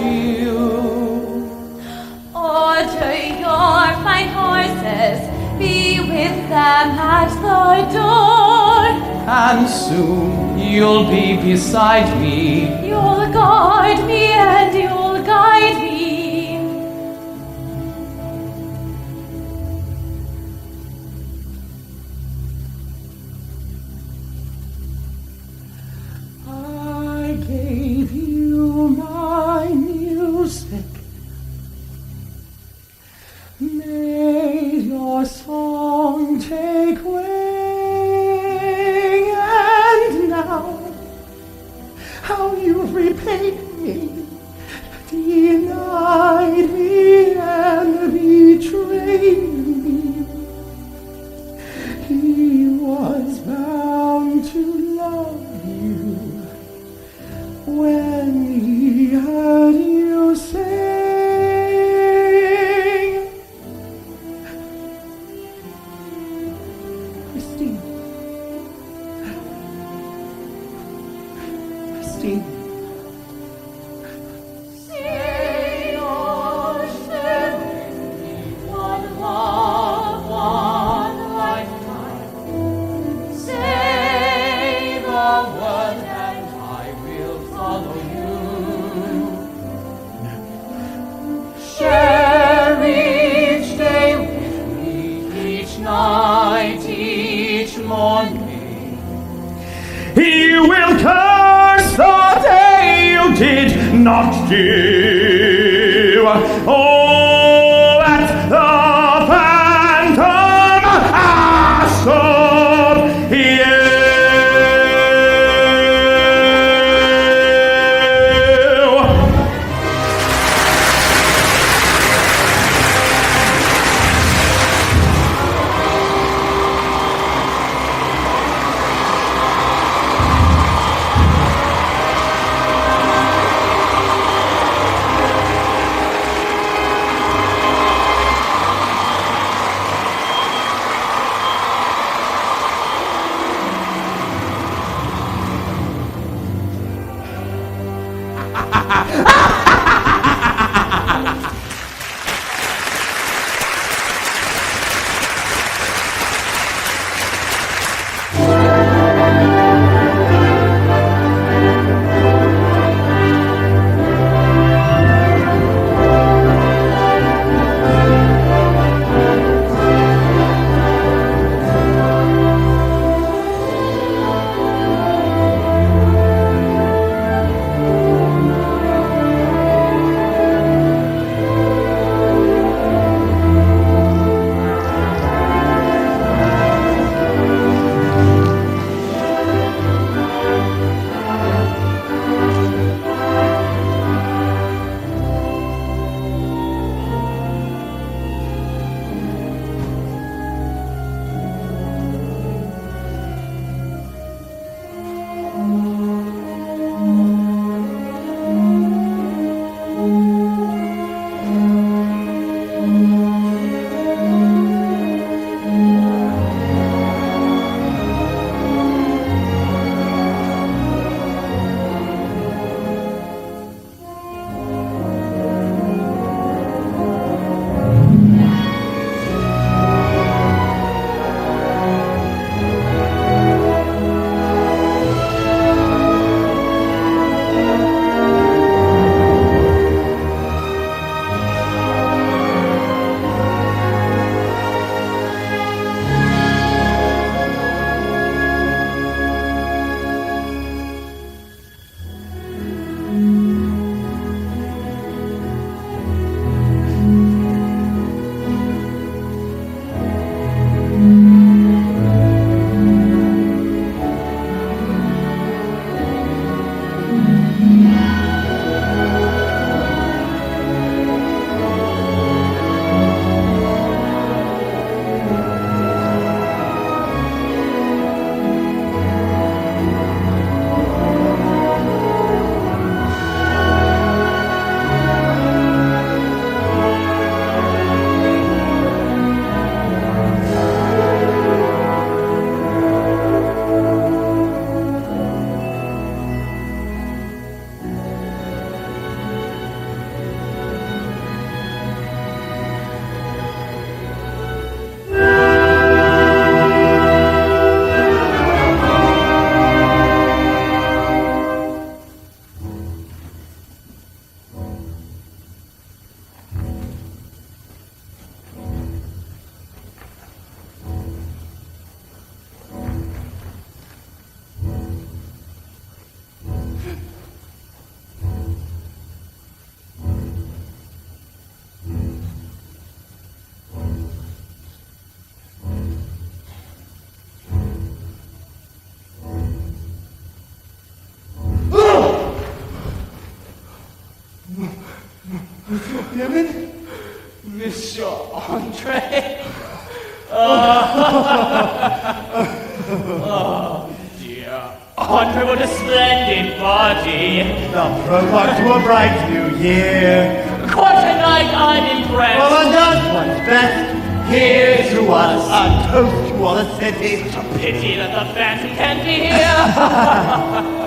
you. Order your fine horses, be with them at the door. And soon you'll be beside me. You'll guard me and you'll guide me. I gave you my music, made your song take wing, and now how you've repaid me, denied me and betrayed me. He was bound to love you when he heard you sing. Christine. Christine. Say or share with me one love, one lifetime. Say the word and I will follow you. Share each day with me, each night, each morning. He will curse the day you did not do. Oh, at the phantom ask of you. women? Monsieur Andre? Oh, dear. Andre, what a splendid body. The prologue to a bright new year. Quite a night, I'm impressed. Well, undone one's best. Here's to us, a toast to all the city. It's a pity that the Phantom can't be here.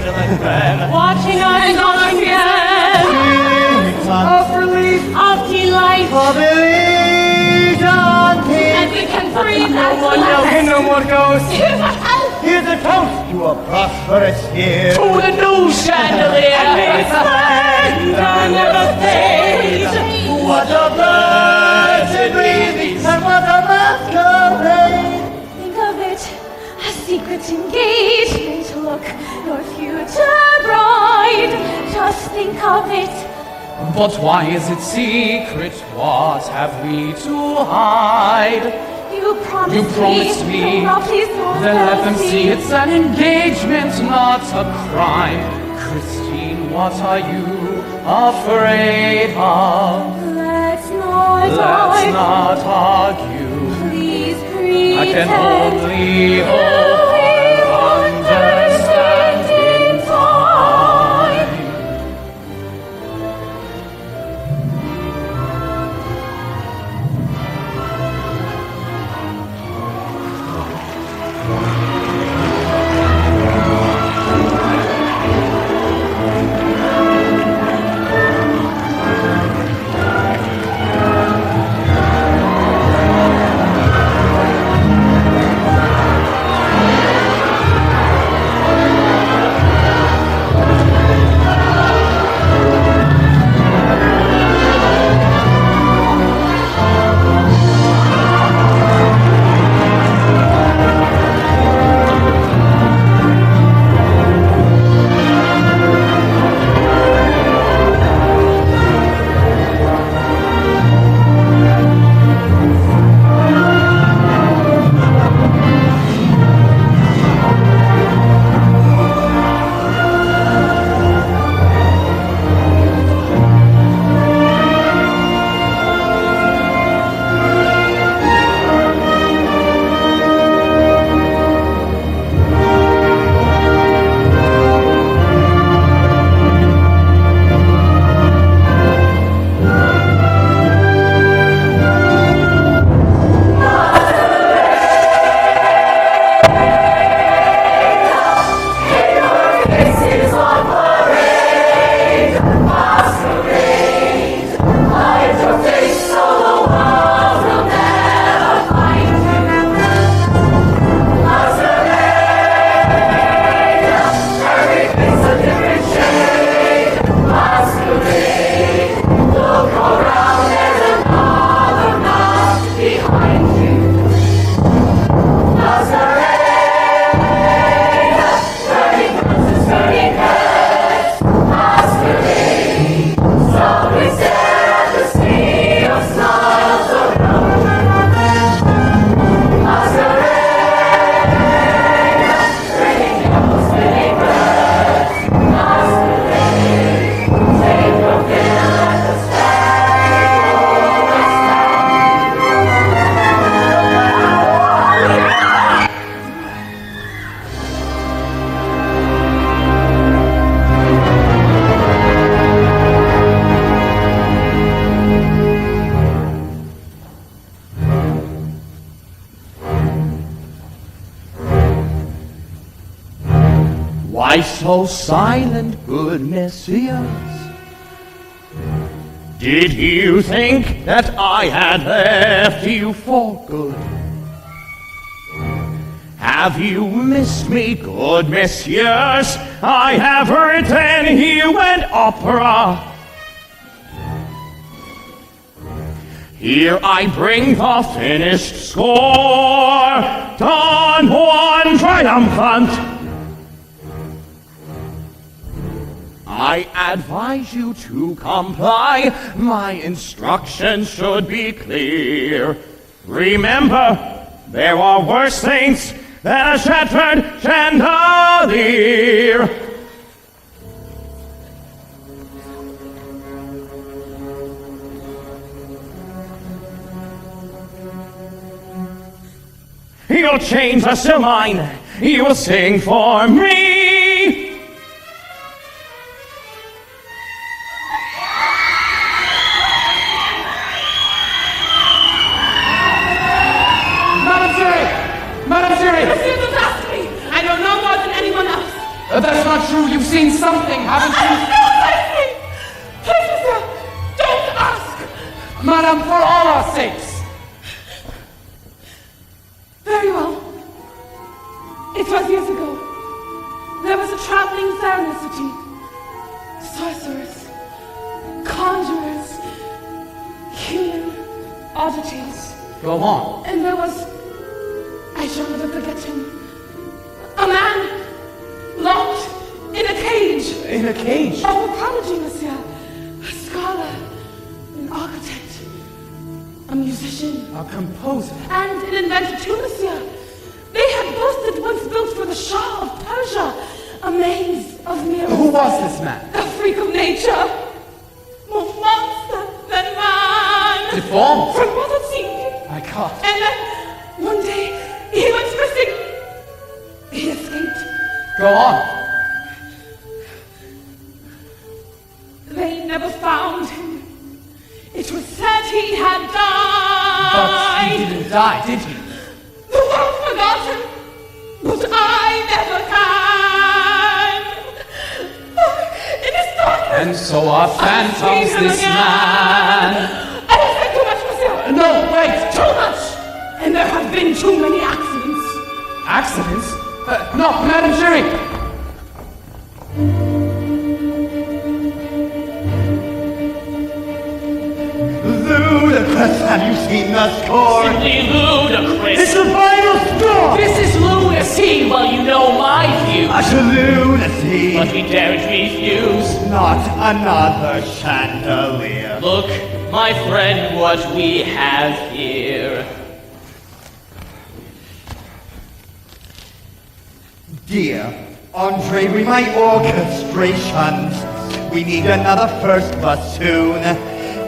Watching us on again Of relief, of delight, of illusion. and we can breathe as No one else, one. no one goes. Here's a house. Here's a toast to a prosperous year. To the new chandelier. Splendor never fades. What a blessed release and what a masquerade. Think of it, a secret engagement. Look, your future bride. Just think of it. But why is it secret? What have we to hide? You promised me. So now please don't Then let them see see. it's an engagement, not a crime. Christine, what are you afraid of? Let's not Let's argue. not argue. Please pretend. I can only hope I'll understand in time. Why so silent, good messieurs? Did you think that I had left you for good? Have you missed me, good messieurs? I have written you an opera. Here I bring the finished score, Don Juan triumphant. I advise you to comply. My instructions should be clear. Remember, there are worse things than a shattered chandelier. You'll change the still mine. You will sing for me. Madame Siri! Monsieur, don't ask me! I don't know more than anyone else! That's not true. You've seen something, haven't you? Don't ask me! Please, monsieur, don't ask! Madame, for all our sakes! Very well. It was years ago. There was a traveling fair in the city. Sorcerers, conjurers, healing oddities. Go on. And there was, I shall never forget him, a man locked in a cage. In a cage? Oh, a prodigy, monsieur. A scholar, an architect, a musician, A composer. and an inventor too, monsieur. They had boasted once built for the Shah of Persia a maze of mirrors. Who was this man? A freak of nature. More monster than man. Deformed? From what it seemed. My God. And then, one day, he went missing. He escaped. Go on. They never found him. It was said he had But died. he didn't die, did he? The world forgot him, but I never can. In his darkness, And so are phantoms this man. I have said too much, monsieur. No, wait. Too much. And there have been too many accidents. Accidents? No, Madame Siri. Ludicrous, have you seen the score? Simply ludicrous. It's the final straw! This is lunacy. Well, you know my view. Utter lunacy! But we daren't refuse. Not another chandelier. Look, my friend, what we have here. Dear Andre, we my orchestrations. We need another first bassoon.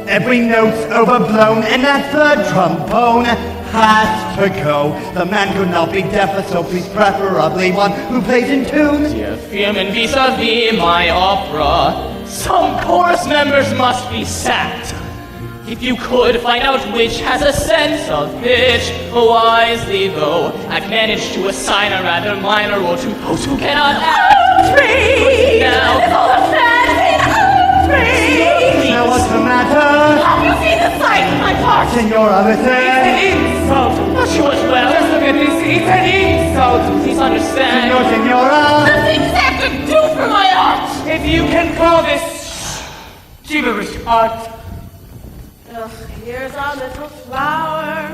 Every note's overblown, and that third trombone has to go. The man could not be deaf, so please preferably one who plays in tune. Dear Firmin, vis-a-vis my opera, some chorus members must be sacked. If you could find out which has a sense of pitch, wisely though, I've managed to assign a rather minor role to those who cannot act. Now, Now what's the matter? Have you seen the size of my part? Senora, listen. insult. But you as well. Just look at this. It's an insult. Please understand. Senor, senora. Nothing except to do for my art. If you can call this gibberish art. Ugh, here's our little flower.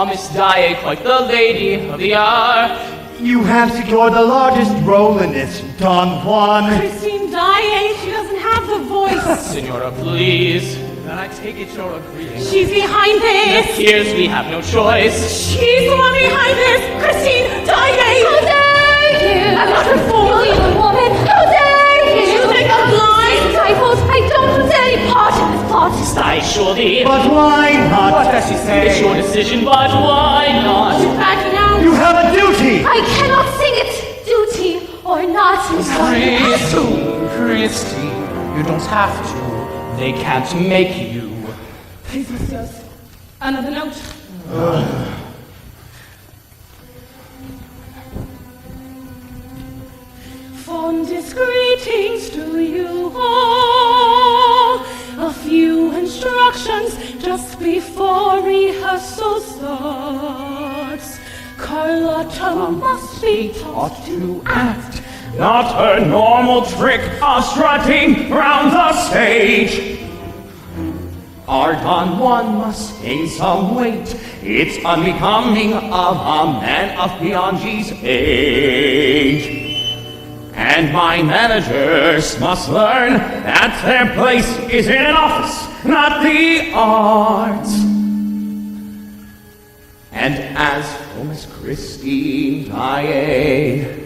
Miss Daae, quite the lady of the hour. You have secured the largest role in this, Don Juan. Christine Daae, she doesn't have the voice. Senora, please. Then I take it you're agreeing. She's behind this. Here's we have no choice. She's the one behind this. Christine Daae. How dare you! I'm not a fool. You evil woman! How dare you! You think I'm blind? Disciples, I don't want any part in this plot! Daae, surely. But why not? What does she say? It's your decision, but why not? Backing out. You have a duty. I cannot sing it! Duty or not! Christy, you don't have to. They can't make you. Please, messieurs. Another note. fondest greetings to you all. A few instructions just before rehearsal starts. Carlotta must be taught to act, not her normal trick of strutting round the stage. Our Don Juan must gain some weight. It's unbecoming of a man of Bianchi's age. And my managers must learn that their place is in an office, not the arts. And as for Miss Christine Daae,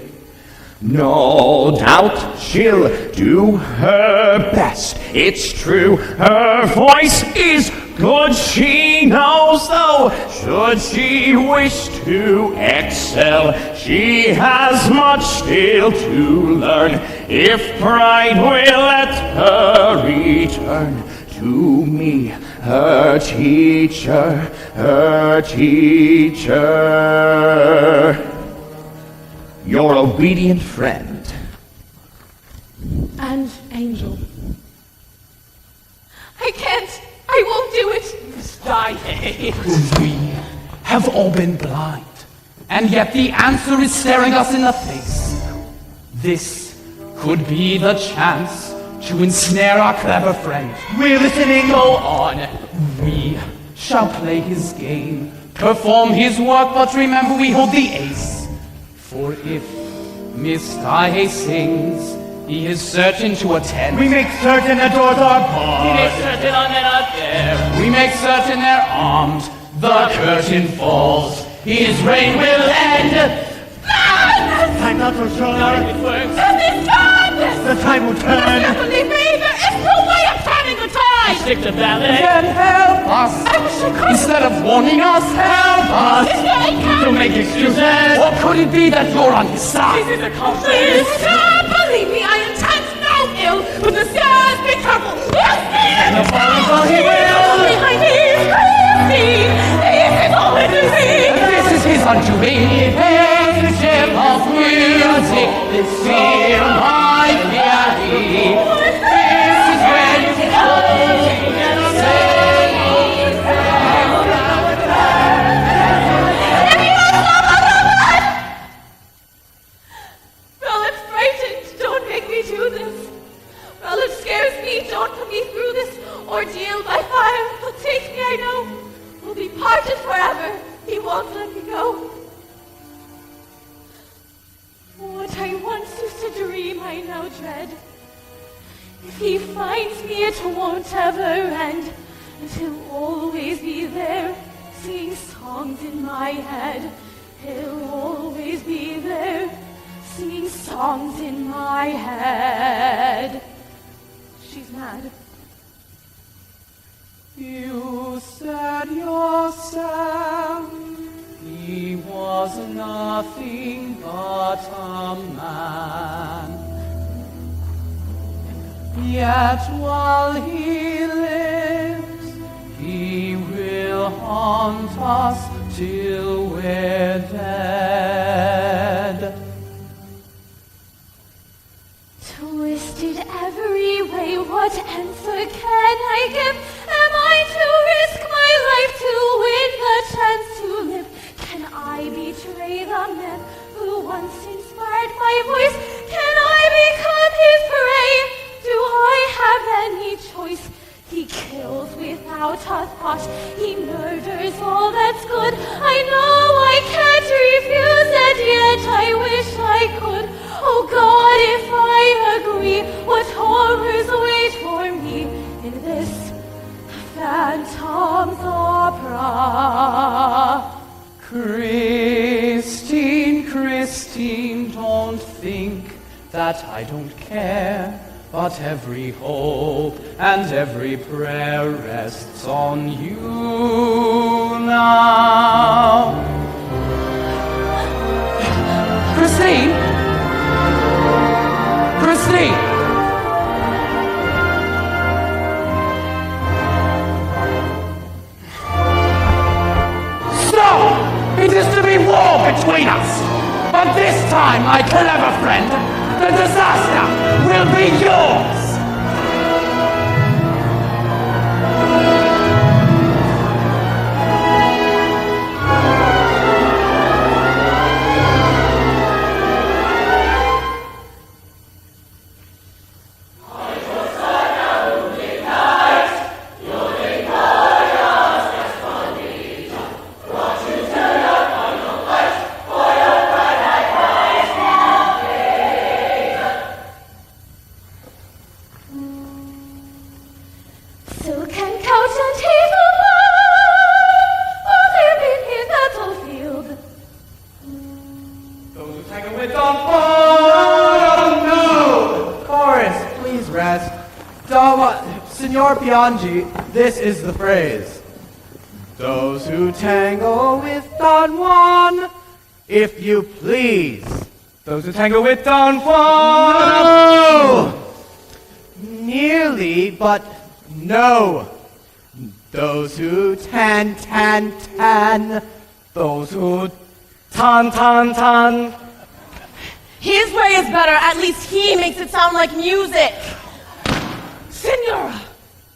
no doubt she'll do her best. It's true, her voice is good. She knows, though, should she wish to excel, she has much still to learn. If pride will let her return to me, her teacher, your obedient friend. and Angel. I can't. I won't do it. Miss Daae. We have all been blind, and yet the answer is staring us in the face. This could be the chance to ensnare our clever friend. We're listening. Go on. We shall play his game, perform his work, but remember we hold the ace. For if Miss Daae sings, he is certain to attend. We make certain the doors are He barred. makes certain our men are there. We make certain they're armed. The curtain falls. His reign will end. I'm not so sure. It works. This madness! The time will turn. Believe me, there is no way of turning the tide! Stick to ballet. Then help us. I wish I could. Instead of warning us, help us. I can't. Don't make excuses. Or could it be that you're on his side? This is a conflict. Please, sir, believe me, I intend no ill, but the stars be careful. Yes, And the fall he will. behind these, Christine. This is all it is. This is his undoing. His ship of music, this fear my theory. This is when you Well, I'm frightened. Don't make me do this. Well, it scares me. Don't put me through this ordeal by fire. He'll take me, I know. We'll be parted forever. He won't let me go. What I once used to dream, I now dread. If he finds me, it won't ever end. And he'll always be there, singing songs in my head. He'll always be there, singing songs in my head. She's mad. You said yourself he was nothing but a man. Yet while he lives, he will haunt us till we're dead. Twisted every way, what answer can I give? Am I to risk my life to win the chance to live? Can I betray the man who once inspired my voice? Can I become his prey? Do I have any choice? He kills without a thought. He murders all that's good. I know I can't refuse it, yet I wish I could. Oh God, if I agree, what horrors wait for me in this Phantom's Opera? Christine, don't think that I don't care. But every hope and every prayer rests on you now. Christine! Stop! It is to be war between us! But this time, my clever friend, The disaster will be yours! Silk and couch and table all there in his battlefield. Those who tangle with Don Juan! Oh no! Chorus, please rest. Signor Piangi, this is the phrase. Those who tangle with Don Juan, if you please. Those who tangle with Don Juan! No! Nearly, but no. Those who tan. Those who tan. His way is better. At least he makes it sound like music. Senora,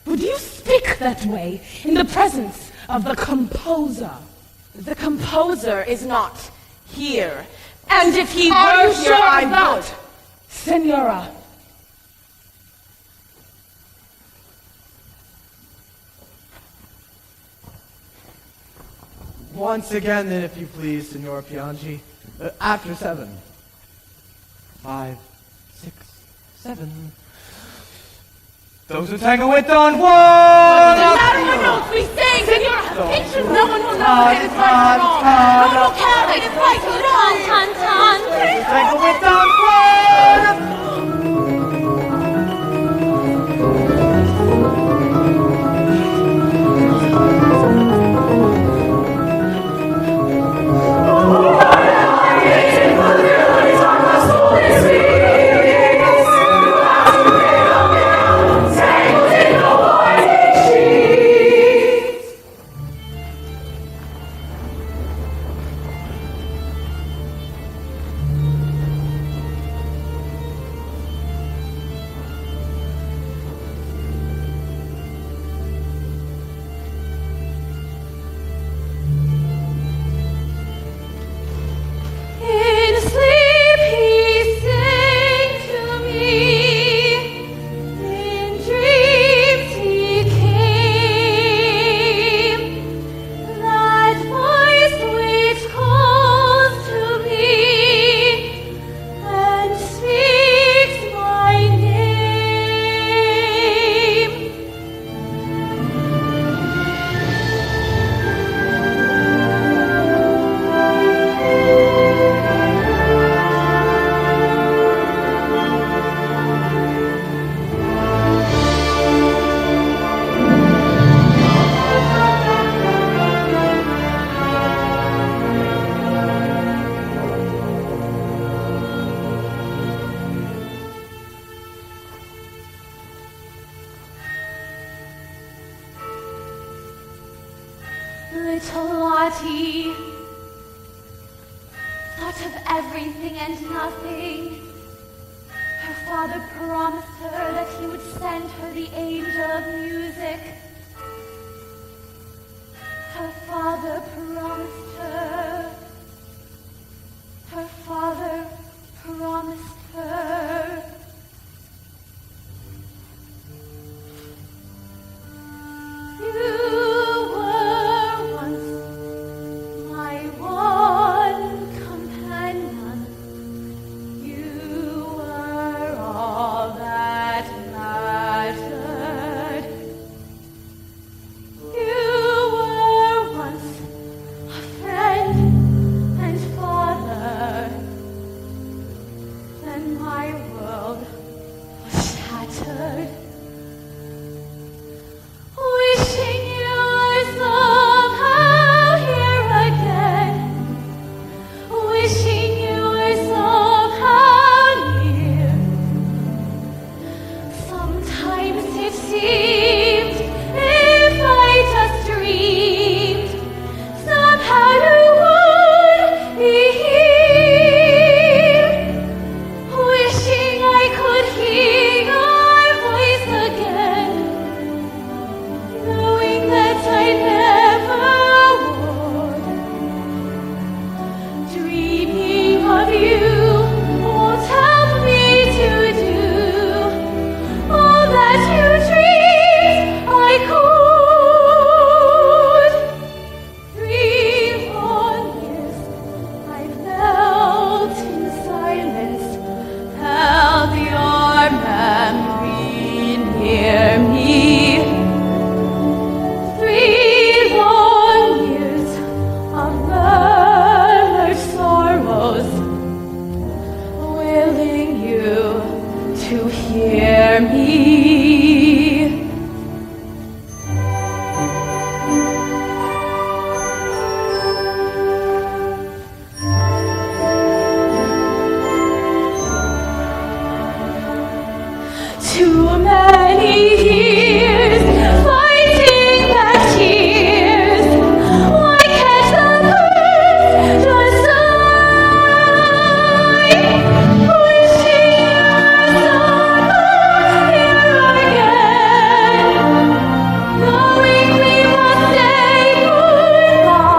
would you speak that way in the presence of the composer? The composer is not here. And if he Are were you here, sure I of that, would. Senora? Once again, then, if you please, Signor Piangi. After 7. 5, 6, 7. Those who tangle with Don Juan! No matter what notes we sing, Senora has pictures. No one will know that it's right or wrong. No one will care that it's right or wrong. Tangle with Don Juan! In sleep he sang to me, in dreams he came, that voice which calls to me and speaks my name. Little Lottie thought of everything and nothing. Her father promised her that he would send her the angel of music. Her father promised her. Her father promised her. You were once my one companion. You were all that mattered. You were once a friend and father. Then my world was shattered. Wishing you were somehow here again. Wishing you were somehow near. Sometimes it seemed, if I just dreamed, somehow you would be here. Wishing to hear me. Too many years fighting back tears. Why can't the birds just die? Wishing I here again, knowing we must say goodbye.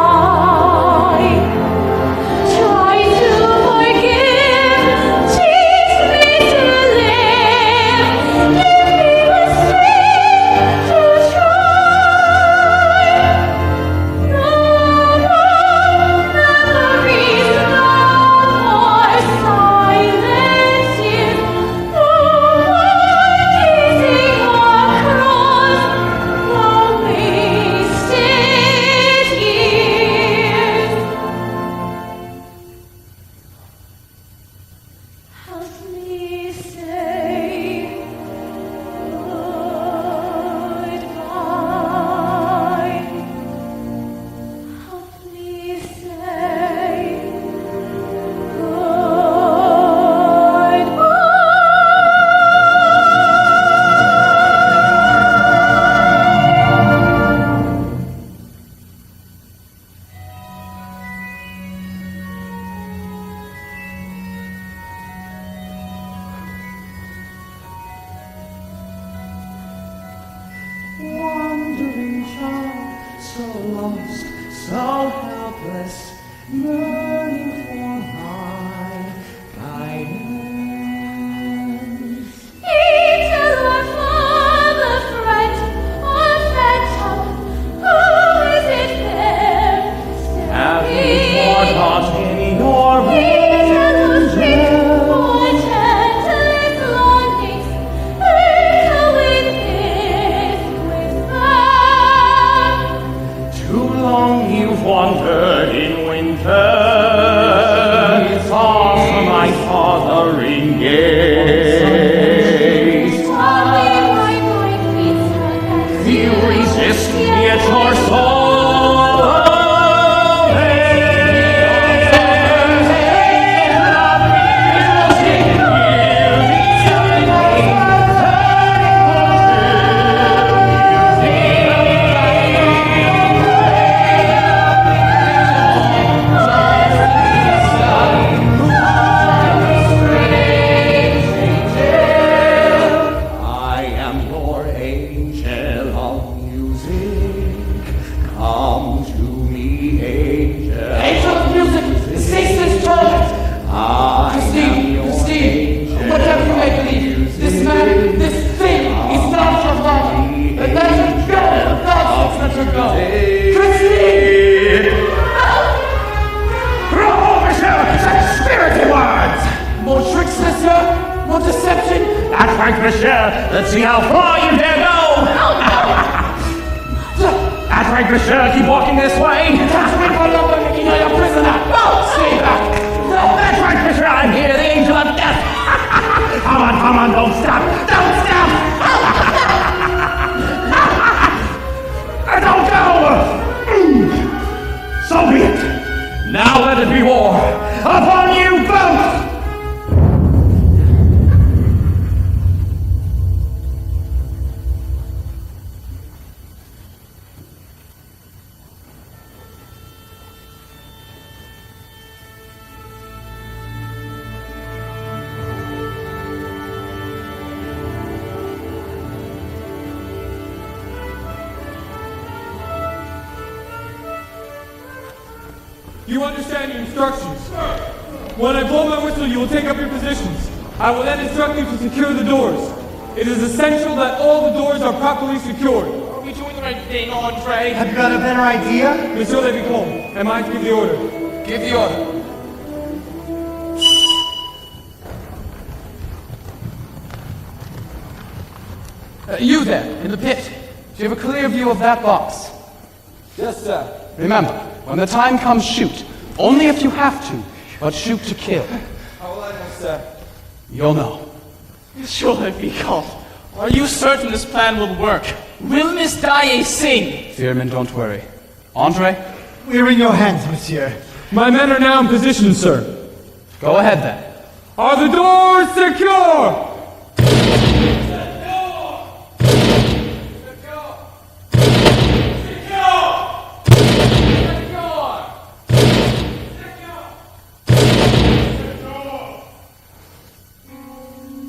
Try to forgive, teach me to live. Give me the strength to try. No more memories, no more silent tears, no more kissing across the wasted years. Help me say goodbye. Help me say goodbye. Wandering child, so lost, so helpless, yearning for my guidance. Angel or father, friend or phantom, who is it there? Have you forgot in your Angel whose sweet voice endless longings echo with this whisper? Too long you've wandered in winter, far from my fathering gaze. Softly my mind beats and You resist, yet your soul I am your angel of music. Come to me, angel. Angel of music, cease this torment! I am your Christine, angel whatever you may of believe, music. this man, this thing is not your father. Let her go, for God's sake, let her go. Christine! Professor, such spirited words! More tricks, monsieur? More deception? That's right, monsieur. Let's see how far you dare go. That's right, monsieur. Keep walking this way. Touch me for love of making you a prisoner. No, stay back. That's right, monsieur. I'm here, the angel of death. Come on, don't stop. Don't stop. Don't go. So be it. Now let it be war upon you both. You understand your instructions. When I blow my whistle, you will take up your positions. I will then instruct you to secure the doors. It is essential that all the doors are properly secured. Are we doing the right thing, Andre? Have you got a better idea? Monsieur le Vicomte, am I to give the order? Give the order. You there, in the pit. Do you have a clear view of that box? Yes, sir. Remember, when the time comes, shoot. Only if you have to, but shoot to kill. How will I know, sir? You'll know. Monsieur le Vicomte, are you certain this plan will work? Will Miss Daae sing? Fearman, don't worry. Andre, We're in your hands, monsieur. My men are now in position, sir. go ahead then. Are the doors secure?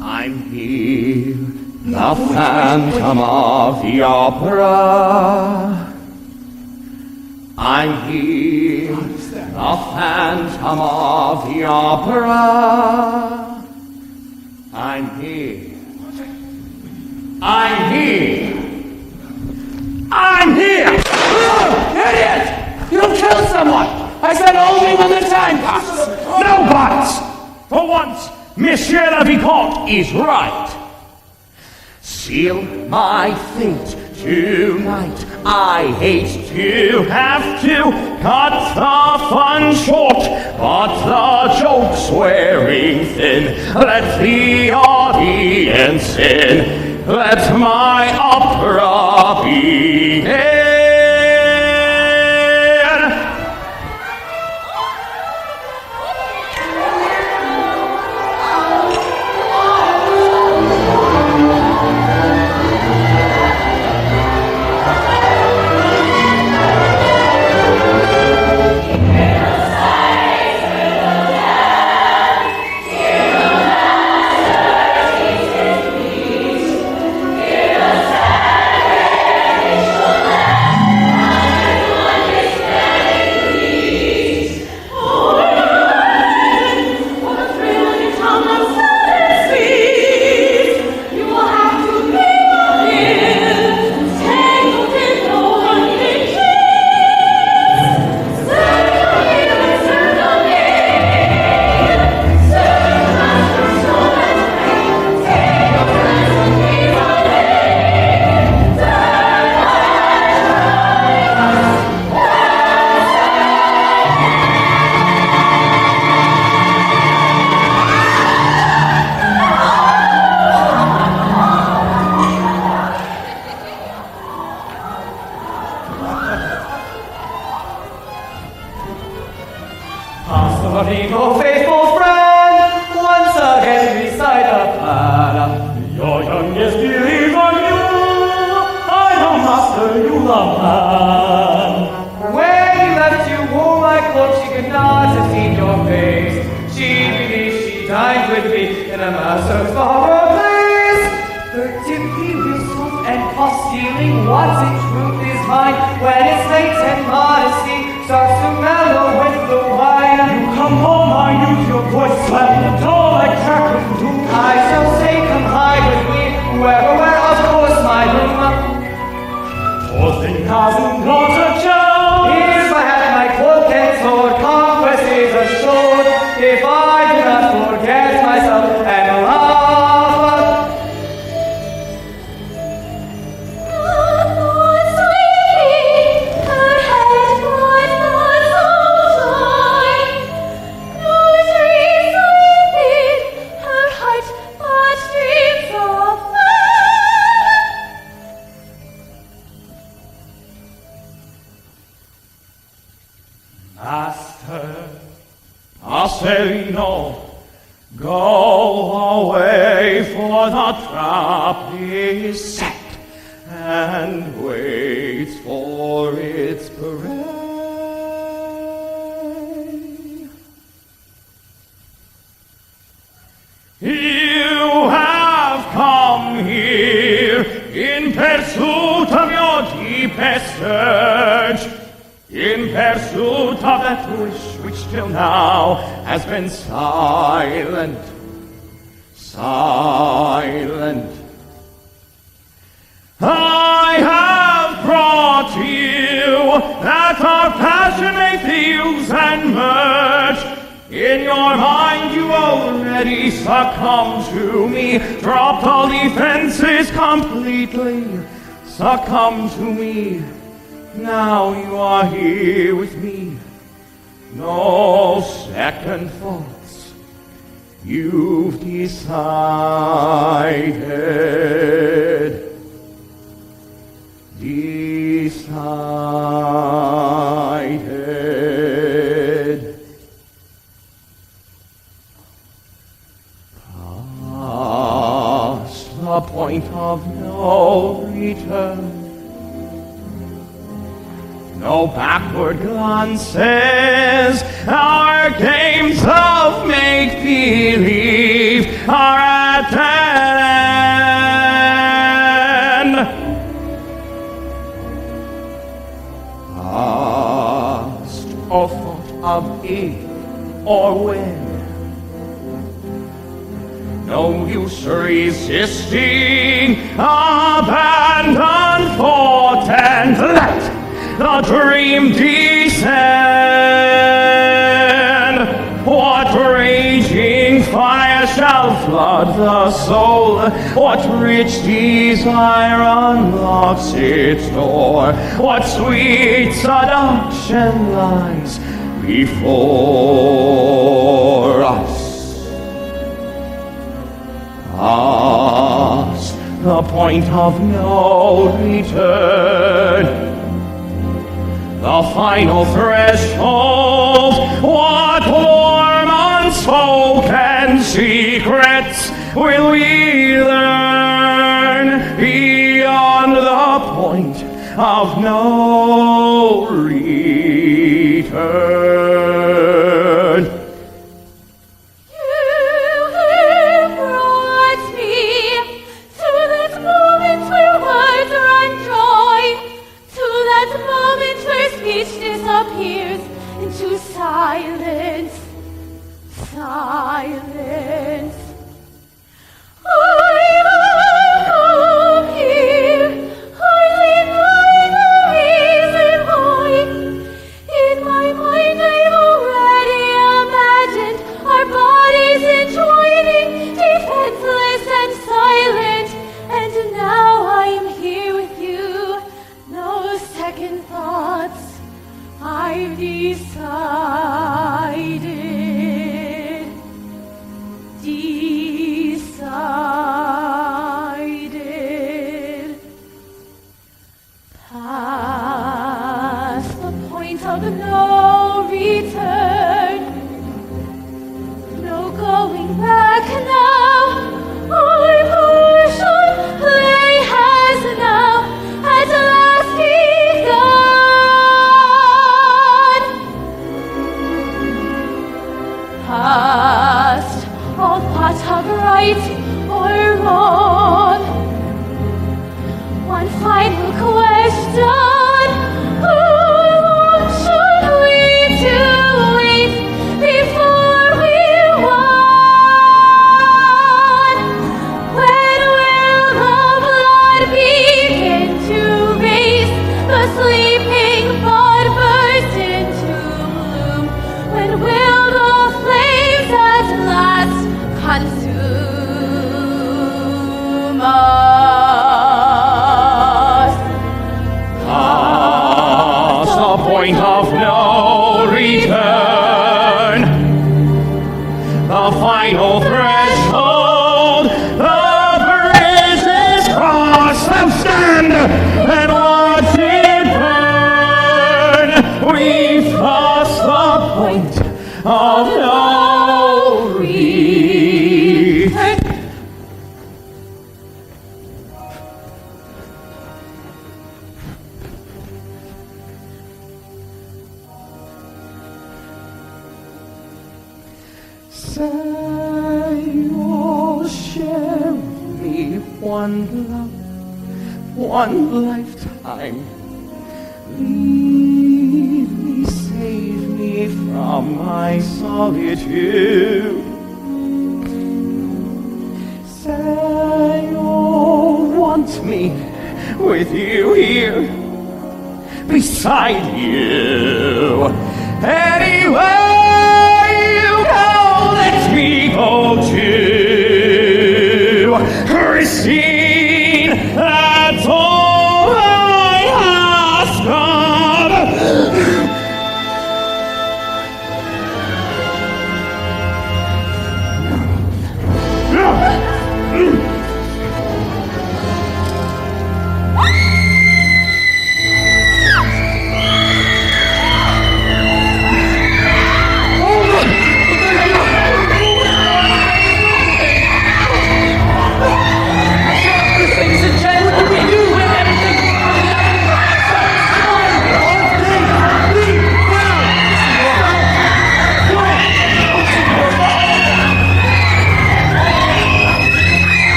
I'm here, the Phantom of the Opera. I'm here, the Phantom of the Opera. I'm here. I'm here. I'm here! Idiot! You'll kill someone! I said only when the time comes! No buts! For once, Monsieur le Vicomte is right. Seal my fate tonight. I hate to have to cut the fun short, but the joke's wearing thin. Let the audience in. Let my opera begin. Pastorino, faithful friend, once again recite a plan. Your youngest believes on you. I know, master, you love man. When he left you, wore my cloak, she could not have seen your face. She believes she dined with me in a master's fireplace. Her tipsy whistle and cost-stealing, what's in truth is mine. When its latent modesty starts to mellow with the wine. You come home, I use your voice, slam the door like crackling doom. I shall say, come hide with me, where of course my room. For thing hasn't got a child. If I had my cloak and sword, conquest is assured. If I do not forget myself and love. Master, Marcelino, go away, for the trap is set and waits for its prey. You have come here in pursuit of your deepest urge, in pursuit of that wish which till now has been silent, silent. I have brought you that our passion may fuse and merge. In your mind you already succumb to me, dropped all defenses completely, succumb to me. Now you are here with me, no second thoughts, you've decided. Past the point of no return. No backward glances. Our games of make-believe are at an end. Past or thought of if or when. No use resisting. Abandon thought and let the dream descend. What raging fire shall flood the soul? What rich desire unlocks its door? What sweet seduction lies before us? Past the point of no return. The final threshold, what warm unspoken secrets will we learn beyond the point of no return? Disappears into silence, silence. I am here, I lean by the reason why. In my mind I've already imagined our bodies entwining, defenseless and silent. And now I'm here with you, no second thoughts. I've decided, past the point of no return, no going back now. Our portion play has now at last begun. Past all thought of right or wrong. One final question: how long should we do wait before we won? When will the blood begin to race? The sleeping bud burst into bloom. When will the flames at last consume us? Past the point of no return. The final threshold. The bridge is crossed and stand and watch it burn. We've crossed the point of no return. Say you'll share with me one love, one lifetime. Leave me, save me from my solitude. Say you'll want me with you here, beside you. Anywhere you go, let me go too. Christine, that's all I ask of.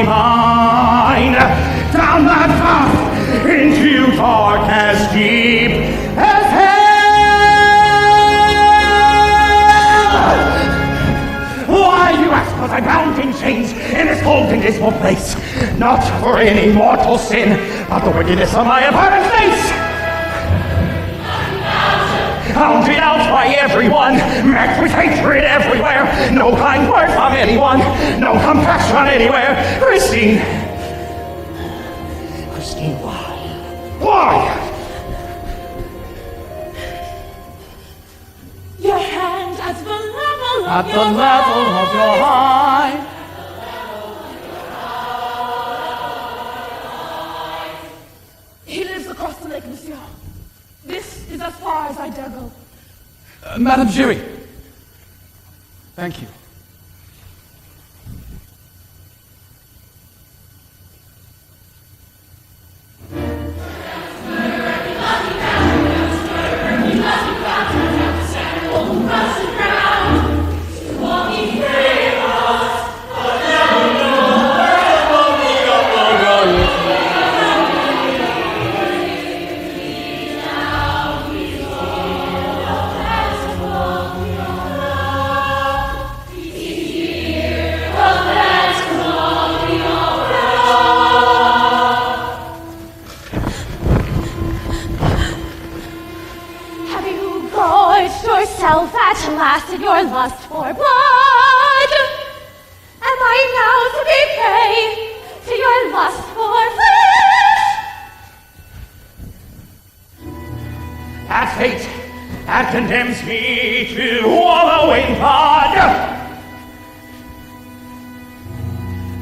my mind down that path into dark as deep as hell. Why, you ask, was I bound in chains in this cold and dismal place? Not for any mortal sin, but the wickedness of my apparent face. Hounded out by everyone, met with hatred everywhere, no kind word from anyone, no compassion anywhere. Christine, why? Why? Your hand at the level of At your the level of your eye. He lives across the lake, monsieur. This is as far as I dare go. Madame Giry. Thank you. Yourself at last in your lust for blood. Am I now to be prey to your lust for flesh? That fate that condemns me to wallow in blood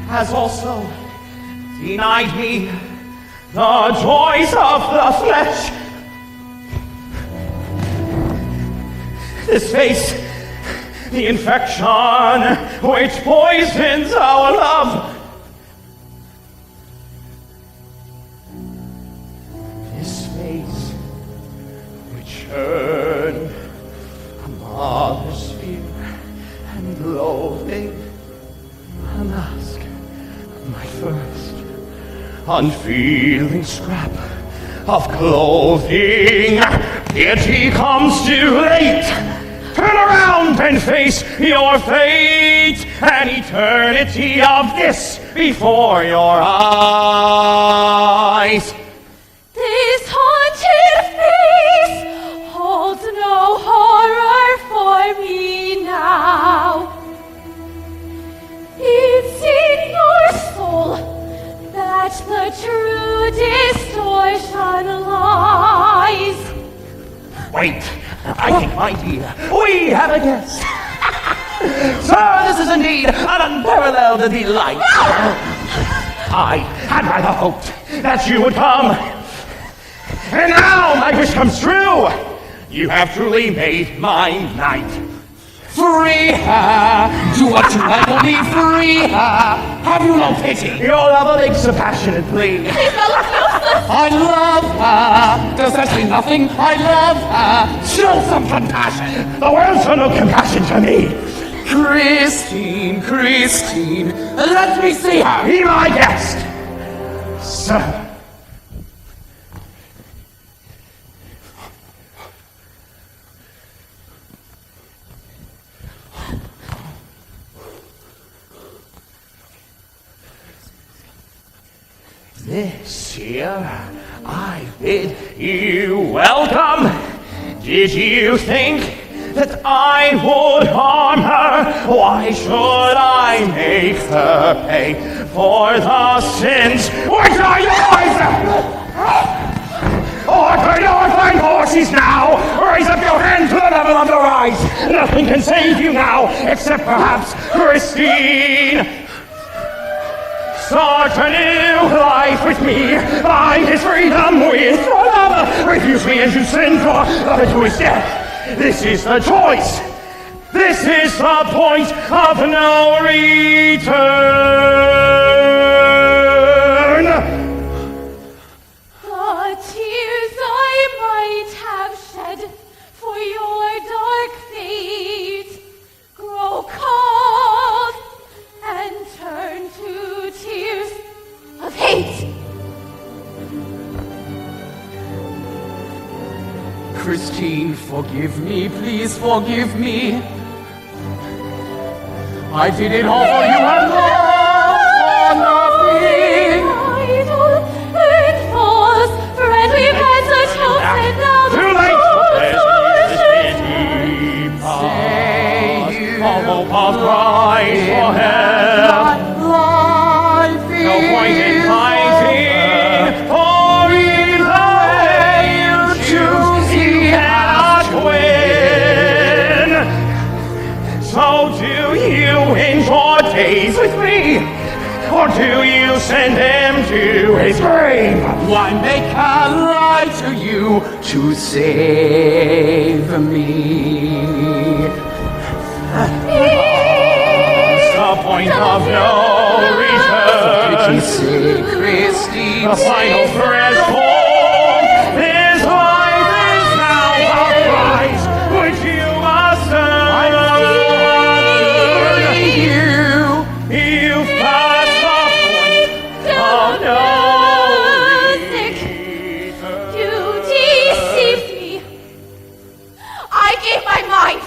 has also denied me the joys of the flesh. This face, the infection which poisons our love. This face which earned a mother's fear and loathing, a mask of my first unfeeling scrap of clothing. Pity comes too late. Turn around and face your fate. An eternity of this before your eyes. This haunted face holds no horror for me now. It's in your soul that the true distortion lies. Wait, I think, my dear, we have a guest. Sir, this is indeed an unparalleled delight. I had rather hoped that you would come. And now my wish comes true. You have truly made my night. Free her! Do what you like, only free her! Have you no pity? Your love makes a passionate plea. I love her! Does that say nothing? I love her! Show some compassion! The world shall no compassion to me. Christine, Christine, let me see her! Be my guest, sir. This year, I bid you welcome. Did you think that I would harm her? Why should I make her pay for the sins which are yours? Order your fine horses now! Raise up your hand to the level of your eyes! Nothing can save you now, except perhaps Christine! Start a new life with me, find his freedom with your love. Refuse me and you send your lover to his death. This is the choice. This is the point of no return. The tears I might have shed for your dark fate grow cold and turn to tears Christine, forgive me, please forgive me. I did it all for you and love for nothing. Idle and false, friendly pets are chosen now. Too late! Say you All hope of Christ for help. life No point in fighting, for either way you choose, you cannot win. So do you end your days with me, or do you send him to his grave? Why make I lie to you to save me? The point of no Did you return. say, Christine? The final threshold. His life is now the price which you must earn. You've passed the point of no return. You deceived me. I gave my mind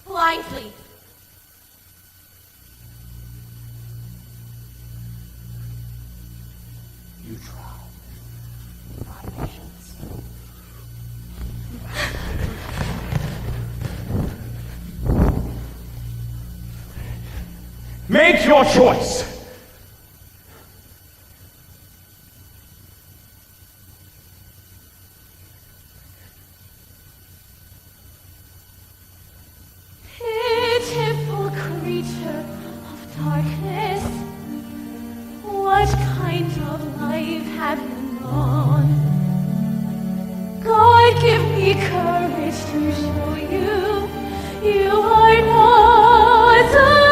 blindly. You tried. My patience. Make your choice. Pitiful creature of darkness, what kind of life have you known? God, give me courage to show you you are not alone.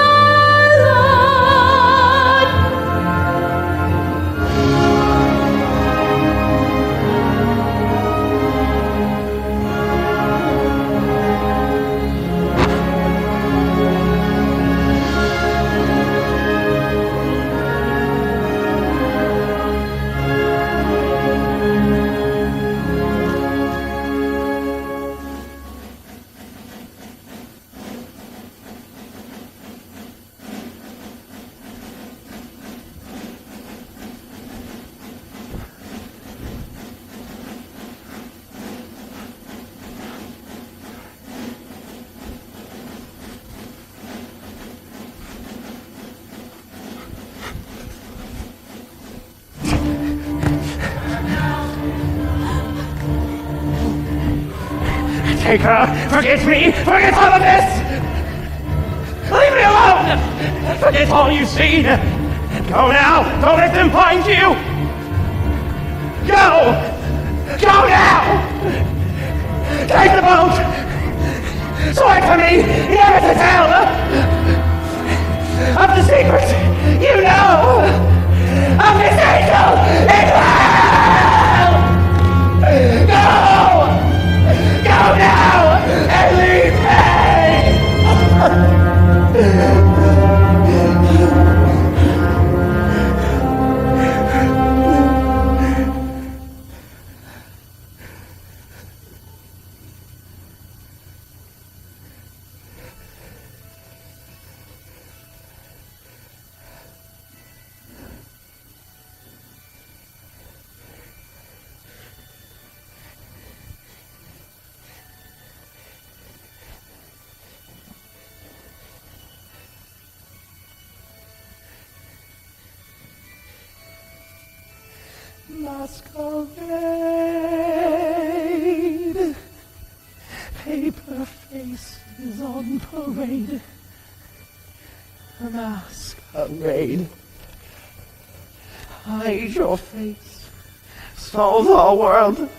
Take her. Forget me. Forget all of this. Leave me alone. Forget all you've seen. Go now. Don't let them find you. Go. Go now. Take the boat. Swear to me never to tell of the secret you know of this angel in hell. Go. Go now and leave Masquerade. Paper faces on parade. Masquerade. Hide your face so the world will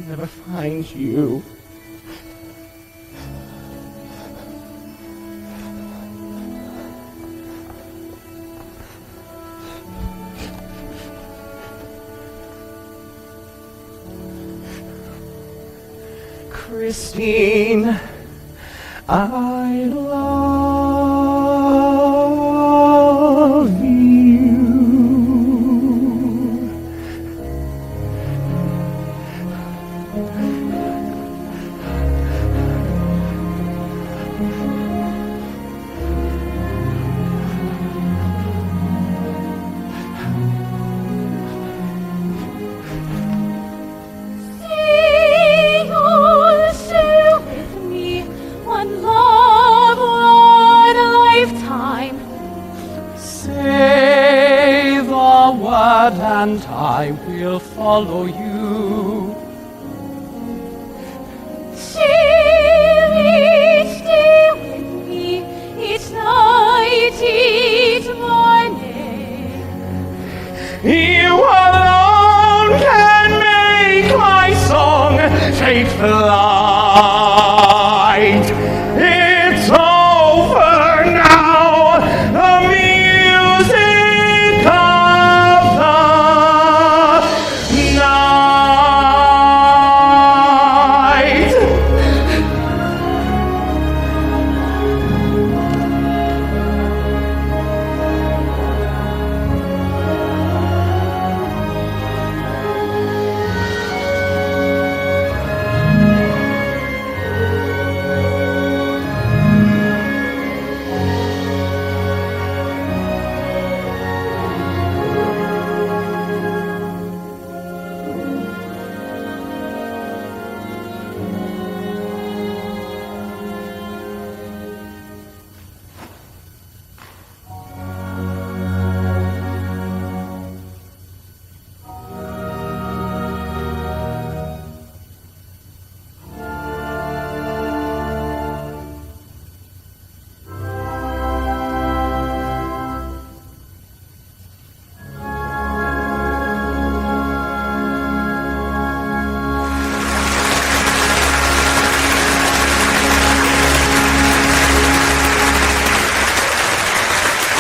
never find you. Christine, I love you. and I will follow you.